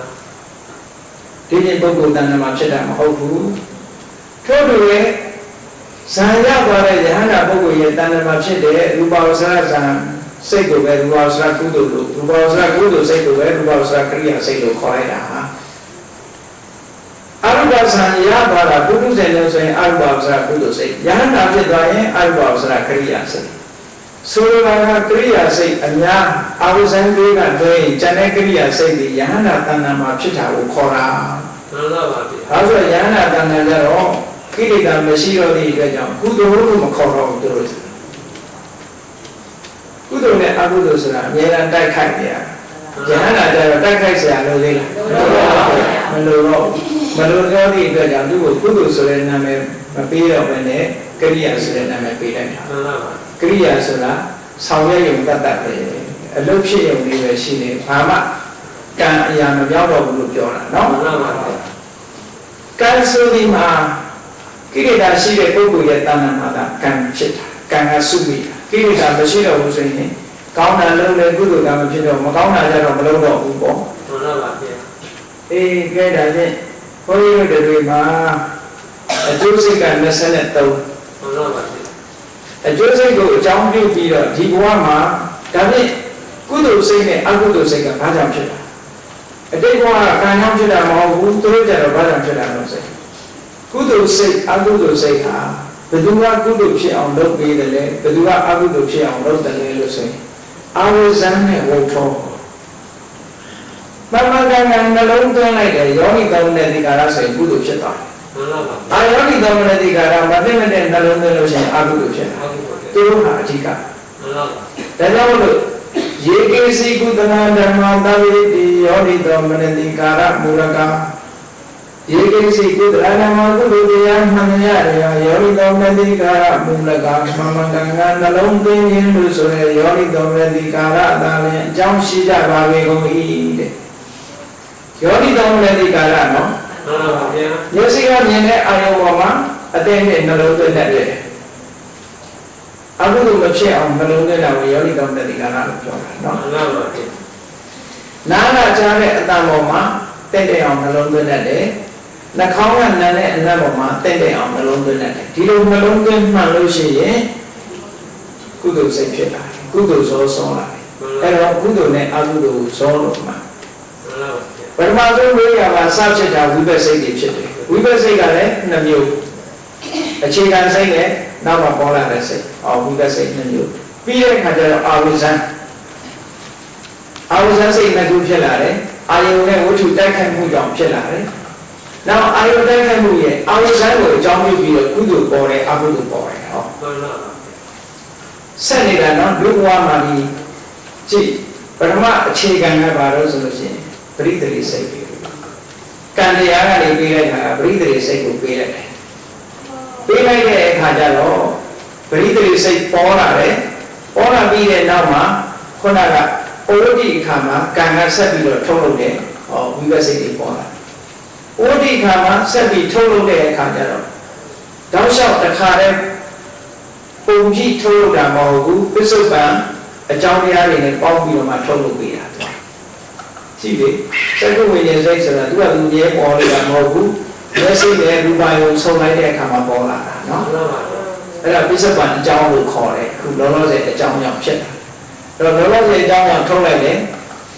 ဒီနေ့ပုဂ္ဂိုလ်တဏ္ဍာမှာဖြစ်တာမဟုတ်ဘူးထို့တူရဲ့ဇာရသွားတဲ့ယဟန္တာပုဂ္ဂိုလ်ရဲ့တဏ္ဍာမှာဖြစ်တဲ့ရူပဝဆရာဇာစိတ်ကိုပဲရူပဝဆရာကုသိုလ်လို့ရူပဝဆရာကုသိုလ်စိတ်ကိုပဲရူပဝဆရာကရိယာစိတ်လို့ခေါ်လိုက်တာအရူပဇာရသွားတာပုထုဇဉ်လို့ဆိုရင်အရူပဝဆရာကုသိုလ်စိတ်ယဟန္တာဖြစ်သွားရင်အရူပဝဆရာကရိယာစိတ်ဆိုလိုတာကကရိယာစိတ်အများအာဝဇန်တွေကတော့ဉာဏ်နဲ့ကရိယာစိတ်တွေယဟန္တာတဏ္ဍာမှာဖြစ်တာကိုခေါ်တာမှန်ပါပါဗျာအဲဆိုယဟန္တာတဏ္ဍာကြတော့ကိလေသာမရှိတော့တဲ့အတွက်ကြောင့်ကုသိုလ်လို့မခေါ်တော့ဘူးသူတို့ကုသိုလ်နဲ့အကုသိုလ်ဆိုတာအများအားတိုက်ခိုက်နေရယဟန္တာကျတော့တိုက်ခိုက်เสียလို့လေမလို့တော့သည့်အတွက်ကြောင့်သူ့ကိုကုသိုလ်ဆိုတဲ့နာမည်မပေးတော့ဘဲနဲ့ကရိယာဆိုတဲ့နာမည်ပေးလိုက်တာကရိယာဆိုတာဆောင်ရွက်ရုံတတ်ပဲအလုပ်ဖြစ်ရုံလေးပဲရှိနေဘာမှကံအရာမပြောင်းတော့ဘူးလို့ပြောတာနော်ကံဆိုဒီမှာကိလေသာရှိတဲ့ပုဂ္ဂိုလ်ရဲ့တဏ္ဍာမှာကံဖြစ်တာကံကစုမိတာကိလေသာမရှိတော့ဘူးဆိုရင်ကောင်းတာလုပ်လေကုသိုလ်ကံမဖြစ်တော့မကောင်းတာကြတော့မလုပ်တော့ဘူးပေါ့မှန်ပါပါဗျာကဲဒါဖြင့်ဘုန်းကြီးတို့တွေမှာအကျိုးစိတ်က23မှန်ပါပါအကျိုးစိတ်ကိုအကြောင်းပြုပြီးတော့ဒီဘဝမှာဒါဖြင့်ကုသိုလ်စိတ်နဲ့အကုသိုလ်စိတ်ကဘာကြောင့်ဖြစ်တာအတိတ်ဘဝကကံကြောင့်ဖြစ်တာမဟုတ်ဘူးသူတို့ကြတော့ဘာကြောင့်ဖြစ်တာလို့ဆိုကုသိုလ်စိတ်အကုသိုလ်စိတ်ဟာဘယ်သူကကုသိုလ်ဖြစ်အောင်လုပ်ပေးတယ်လဲဘယ်သူကအကုသိုလ်ဖြစ်အောင်လုပ်တယ်လဲလို့ဆိုရင်အာဝဇန်နဲ့ဝုထော နှလုံးသွင်းလိုက်တယ်ယောဂီသုံးတဲ့ဒီကာရဆိုရင်ကုသိုလ်ဖြစ်သွားတယ်ယောဂီသုံးတဲ့ဒီကာရမသိတဲ့နှလုံးသွင်းလို့ရှိရင်အကုသိုလ်ဖြစ်တယ်သူတို့ဟာအဓိကဒါကြောင့်လို့ယေကေစီကုသနာဓမ္မသဝိတိယောဂီသုံးတဲ့ဒီကာရမူလကယေကေစီကုသနာဓမ္မကုသိုလ်တရားမှန်ရရယောဂီသုံးတဲ့ဒီကာရမူလကမကံနှလုံးသွင်းခြင်းလို့ဆိုရယောဂီသုံးတဲ့ဒီကာရအသာလည်းအကြောင်းရှိကြပါပေကုန်၏တဲ့ယောဂီတော်လည်းဒီကာရနော်မှန်ပါဗျာမျက်စိကမြင်တဲ့အာယုံပေါ်မှာအသိနဲ့နှလုံးသွင်းတတ်တယ်အကုသိုလ်မဖြစ်အောင်နှလုံးသွင်းတာကိုယောဂီတော်လည်းဒီကာရလို့ပြောတာနော်မှန်ပါဗျာနားကကြားတဲ့အတန်ပေါ်မှာတက်တဲ့အောင်နှလုံးသွင်းတတ်တယ်နှာခေါင်းကနားတဲ့အနံ့ပေါ်မှာတက်တဲ့အောင်နှလုံးသွင်းတတ်တယ်ဒီလိုနှလုံးသွင်းမှန်လို့ရှိရင်ကုသိုလ်စိတ်ဖြစ်လာတယ်ကုသိုလ်စောစောလာတယ်အဲ့တော့ကုသိုလ်နဲ့အကုသိုလ်စောလို့မှပထမဆုံးဝိညာဉ်မှာစဖြစ်တာဝိပဿစိတ်တွေဖြစ်တယ်ဝိပဿစိတ်ကလည်း2မျိုးအခြေခံစိတ်နဲ့နောက်မှပေါ်လာတဲ့စိတ်ဝိပဿစိတ်2မျိုးပြီးတဲ့အခါကျတော့အာဝိဇ္ဇံစိတ်2ခုဖြစ်လာတယ်အာယုန်နဲ့ဝတ္ထုတိုက်ခိုက်မှုကြောင့်ဖြစ်လာတယ်နောက်အာယုန်တိုက်ခိုက်မှုရဲ့အာဝိဇ္ဇံကိုအကြောင်းပြုပြီးတော့ကုသိုလ်ပေါ်တယ်အကုသိုလ်ပေါ်တယ်ဆက်နေတာနော်ဒုဘဝမှာဒီကြည့်ပထမအခြေခံကဘာလို့ဆိုလို့ရှိရင်ပရိသေစိတ်ကံတရားကနေပေးလိုက်တာပရိသေစိတ်ကိုပေးလိုက်တယ်ပေးလိုက်တဲ့အခါကျတော့ပရိသေစိတ်ပေါ်လာတယ်ပေါ်လာပြီးတဲ့နောက်မှာခုနကဩဝတိအခါမှာကံကဆက်ပြီးတော့ထုတ်လုပ်တယ်ဝိပဿစိတ်တွေပေါ်လာဩဝတိအခါမှာဆက်ပြီးထုတ်လုပ်တဲ့အခါကျတော့တောက်လျှောက်တစ်ခါတည်းပုံကြည့်ထုတ်လုပ်တာမဟုတ်ဘူးပစ္စုပန်အကြောင်းတရားတွေနဲ့ပေါင်းပြီးတော့မှထုတ်လုပ်ပေးတာကြည့်လေစက္ကဝိညာဉ်စိတ်ဆိုတာသူကသူမြဲပေါ်နေတာမဟုတ်ဘူးမျက်စိနဲ့ရူပါယုံဆုံလိုက်တဲ့အခါမှာပေါ်လာတာနော်အဲ့ဒါပစ္စုပန်အကြောင်းကိုခေါ်တယ်ခုလောလောဆယ်အကြောင်းကြောင့်ဖြစ်တာအဲ့တော့လောလောဆယ်အကြောင်းကြောင့်ထုတ်လိုက်တယ်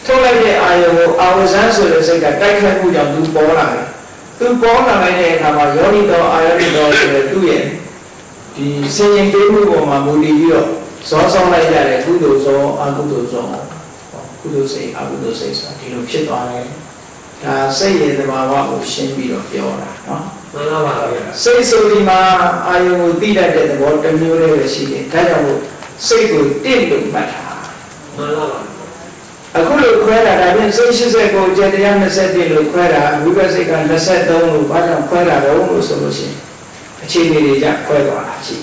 ထုတ်လိုက်တဲ့အာယုံကိုအာဝဇန်ဆိုတဲ့စိတ်ကတိုက်ခိုက်မှုကြောင့်သူပေါ်လာတယ်သူပေါ်လာလိုက်တဲ့အခါမှာယောနိတော်အာယောနိတော်ဆိုတဲ့သူ့ရဲ့ဒီစင်ရင်ပေးမှုပေါ်မှာမူတည်ပြီးတော့ဇောဆောင်လိုက်ရတဲ့ကုသိုလ်ဇောအကုသိုလ်ဇောကုသိုလ်စိတ်အကုသိုလ်စိတ်ဆိုတာဒီလိုဖြစ်သွားတယ်ဒါစိတ်ရဲ့သဘာဝကိုရှင်းပြီးတော့ပြောတာနော်မှန်ပါပါဗျာစိတ်ဆိုဒီမှာအာယုံကိုသိတတ်တဲ့သဘောတစ်မျိုးလေးပဲရှိတယ်ဒါကြောင့်မို့စိတ်ကိုတင့်လို့မှတ်တာမှန်ပါပါအခုလိုခွဲတာဒါပြင်စိတ်80ကိုကျေတရား21လို့ခွဲတာဝိပဿစိတ်က23လို့ဘာကြောင့်ခွဲတာတော့လို့ဆိုလို့ရှိရင်အခြေအနေတွေကြခွဲသွားတာရှိ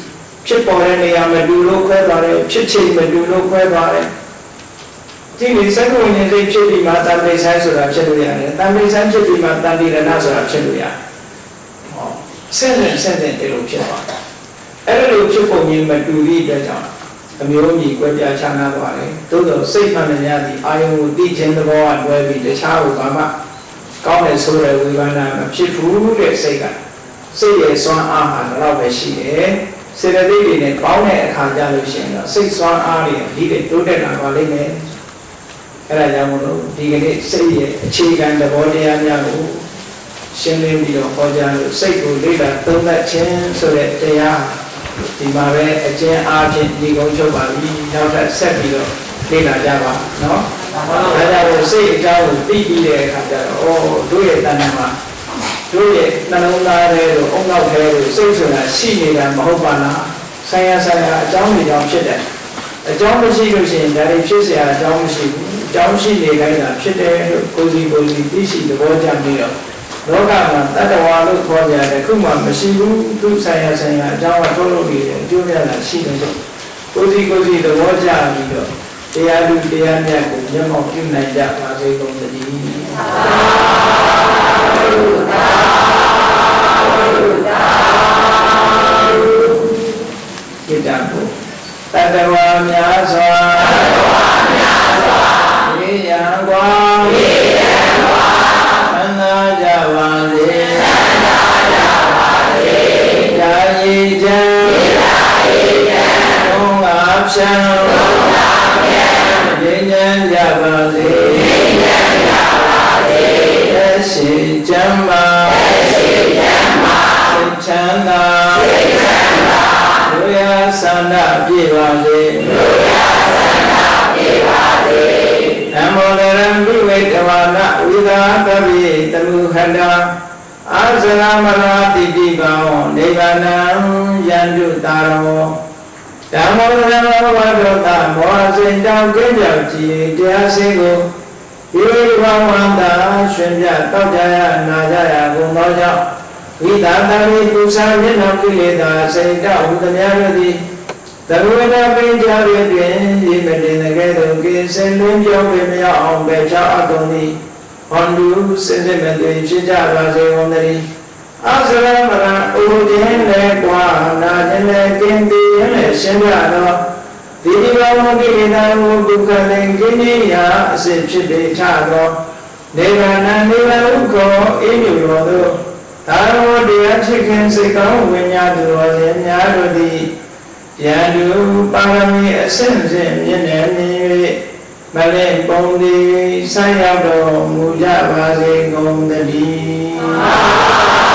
ဖြစ်ပေါ်တဲ့နေရာမတူလို့ခွဲသွားတယ်ဖြစ်ချိန်မတူလို့ခွဲသွားတယ်ဒီလိုစက္ကဝိညာဉ်စိတ်ဖြစ်ပြီးမှတန်ပိဆိုင်ဆိုတာဖြစ်လို့ရတယ်တန်ပိဆိုင်ဖြစ်ပြီးမှတန်တိရဏဆိုတာဖြစ်လို့ရတယ်ဆက်တဲ့ဒီလိုဖြစ်သွားတာအဲ့လိုဖြစ်ပုံကြီးမတူသည့်အတွက်ကြောင့်အမျိုးအမည်ကွဲပြားခြားနားသွားတယ်သို့သောစိတ်မှန်တရားသည်အာယုံကိုသိခြင်းသဘောကတွဲပြီးတခြားကိုဘာမှကောင်းတဲ့ဆိုးတဲ့ဝိပဿနာမဖြစ်ဘူးတဲ့စိတ်ကစိတ်ရဲ့စွမ်းအားဟာတော့ပဲရှိတယ်စေတသိက်တွေနဲ့ပေါင်းတဲ့အခါကျလို့ရှိရင်တော့စိတ်စွမ်းအားတွေဒီတဲ့တိုးတက်လာပါလိမ့်မယ်အဲ့ဒါကြောင့်မို့လို့ဒီကနေ့စိတ်ရဲ့အခြေခံသဘောတရားများကိုရှင်းလင်းပြီးတော့ဟောကြားလို့စိတ်ကိုလေ့လာသုံးသပ်ခြင်းဆိုတဲ့တရားဒီမှာပဲအကျဉ်းအားဖြင့်ဒီကုန်းချုပ်ပါပြီနောက်ထပ်ဆက်ပြီးတော့လေ့လာကြပါနော်ဒါကြောင့်စိတ်အကြောင်းကိုသိပြီးတဲ့အခါကျတော့တို့ရဲ့တဏ္ဍာမှာတို့ရဲ့နှလုံးသားထဲတို့အုံနောက်ထဲတို့စိတ်ဆိုတာရှိနေတာမဟုတ်ပါလားဆိုင်ရာအကြောင်းတွေကြောင့်ဖြစ်တယ်အကြောင်းမရှိလို့ရှိရင်ဒါတွေဖြစ်เสียအကြောင်းမရှိဘူးအကြောင်းရှိနေတိုင်းတာဖြစ်တယ်လို့ကိုယ်စီသိရှိသဘောကျပြီးတော့လောကမှာတတ္တဝါလို့ခေါ်ကြတယ်ခုမှမရှိဘူးသူဆိုင်ရာအကြောင်းကထုတ်လို့နေတယ်အကျိုးရတာရှိတယ်ဆိုကိုယ်စီသဘောကျပြီးတော့တရားလူတရားမြတ်ကိုမျက်မှောက်ပြုနိုင်ကြပါစေကုန်သတည်းကိတ္တဘုတတ္တဝါများစွာရေရန်ကွာသန္တာကြပါစေဒါယေချံဘုံငါဖြံဉာဏ်ဉာဏ်ကြပါစေသက်ရှိချမ်းသာစိတ်ချမ်းသာလူရဆန္ဒပြေပါစေနမောတရံဘိဝေတဝါနဝိ တာအာဇရမရာတိတိကောနိဗ္ဗာနံယန္တုတာရောဓမ္မောဓမ္မဝတ္တောတမောစိတ်တောင်းကြင်းကြောက်ကြည်တရားစင်းကိုဒီဘဝန္တာရှင်ပြတောက်ကြရနာကြရကုန်သောကြောင့်ဝိသာတမိပု္ပ္ပာမျက်နှာကိလေသာစိတ်တောက်ဟူသမျှတို့သည်သရဝတပိကြရတွင်ဤမတင်တကဲ့သို့ကိစင်လွင်ပြောင်းပေမရောက်အောင်ပဲချအပ်ကုန်သည်ဟောတုစစ်စစ်မဲ့တွင်ဖြစ်ကြပါစေကုန်သတည်းအာဇရမရအိုခြင်းလည်းကွာနာခြင်းလည်းကင်းပြီးလည်းရှင်းပြတော့ဒီဒီဘောမကိလေသာမှုဒုက္ခလည်းကင်းခြင်းရာအစစ်ဖြစ်ပေချတော့နိဗ္ဗာန်နိဗ္ဗာန်ဥက္ကောအင်းမြူတော်သို့သာဝတ္တရားချစ်ခင်စိတ်ကောင်းဝိညာဉ်သူတော်စင်များတို့သည်ယန္တုပါရမီအစဉ်စဉ်မြင့်မြတ်နေ၍မလေးပုံသည်ဆက်ရောက်တော်မူကြပါစေကုန်သတည်း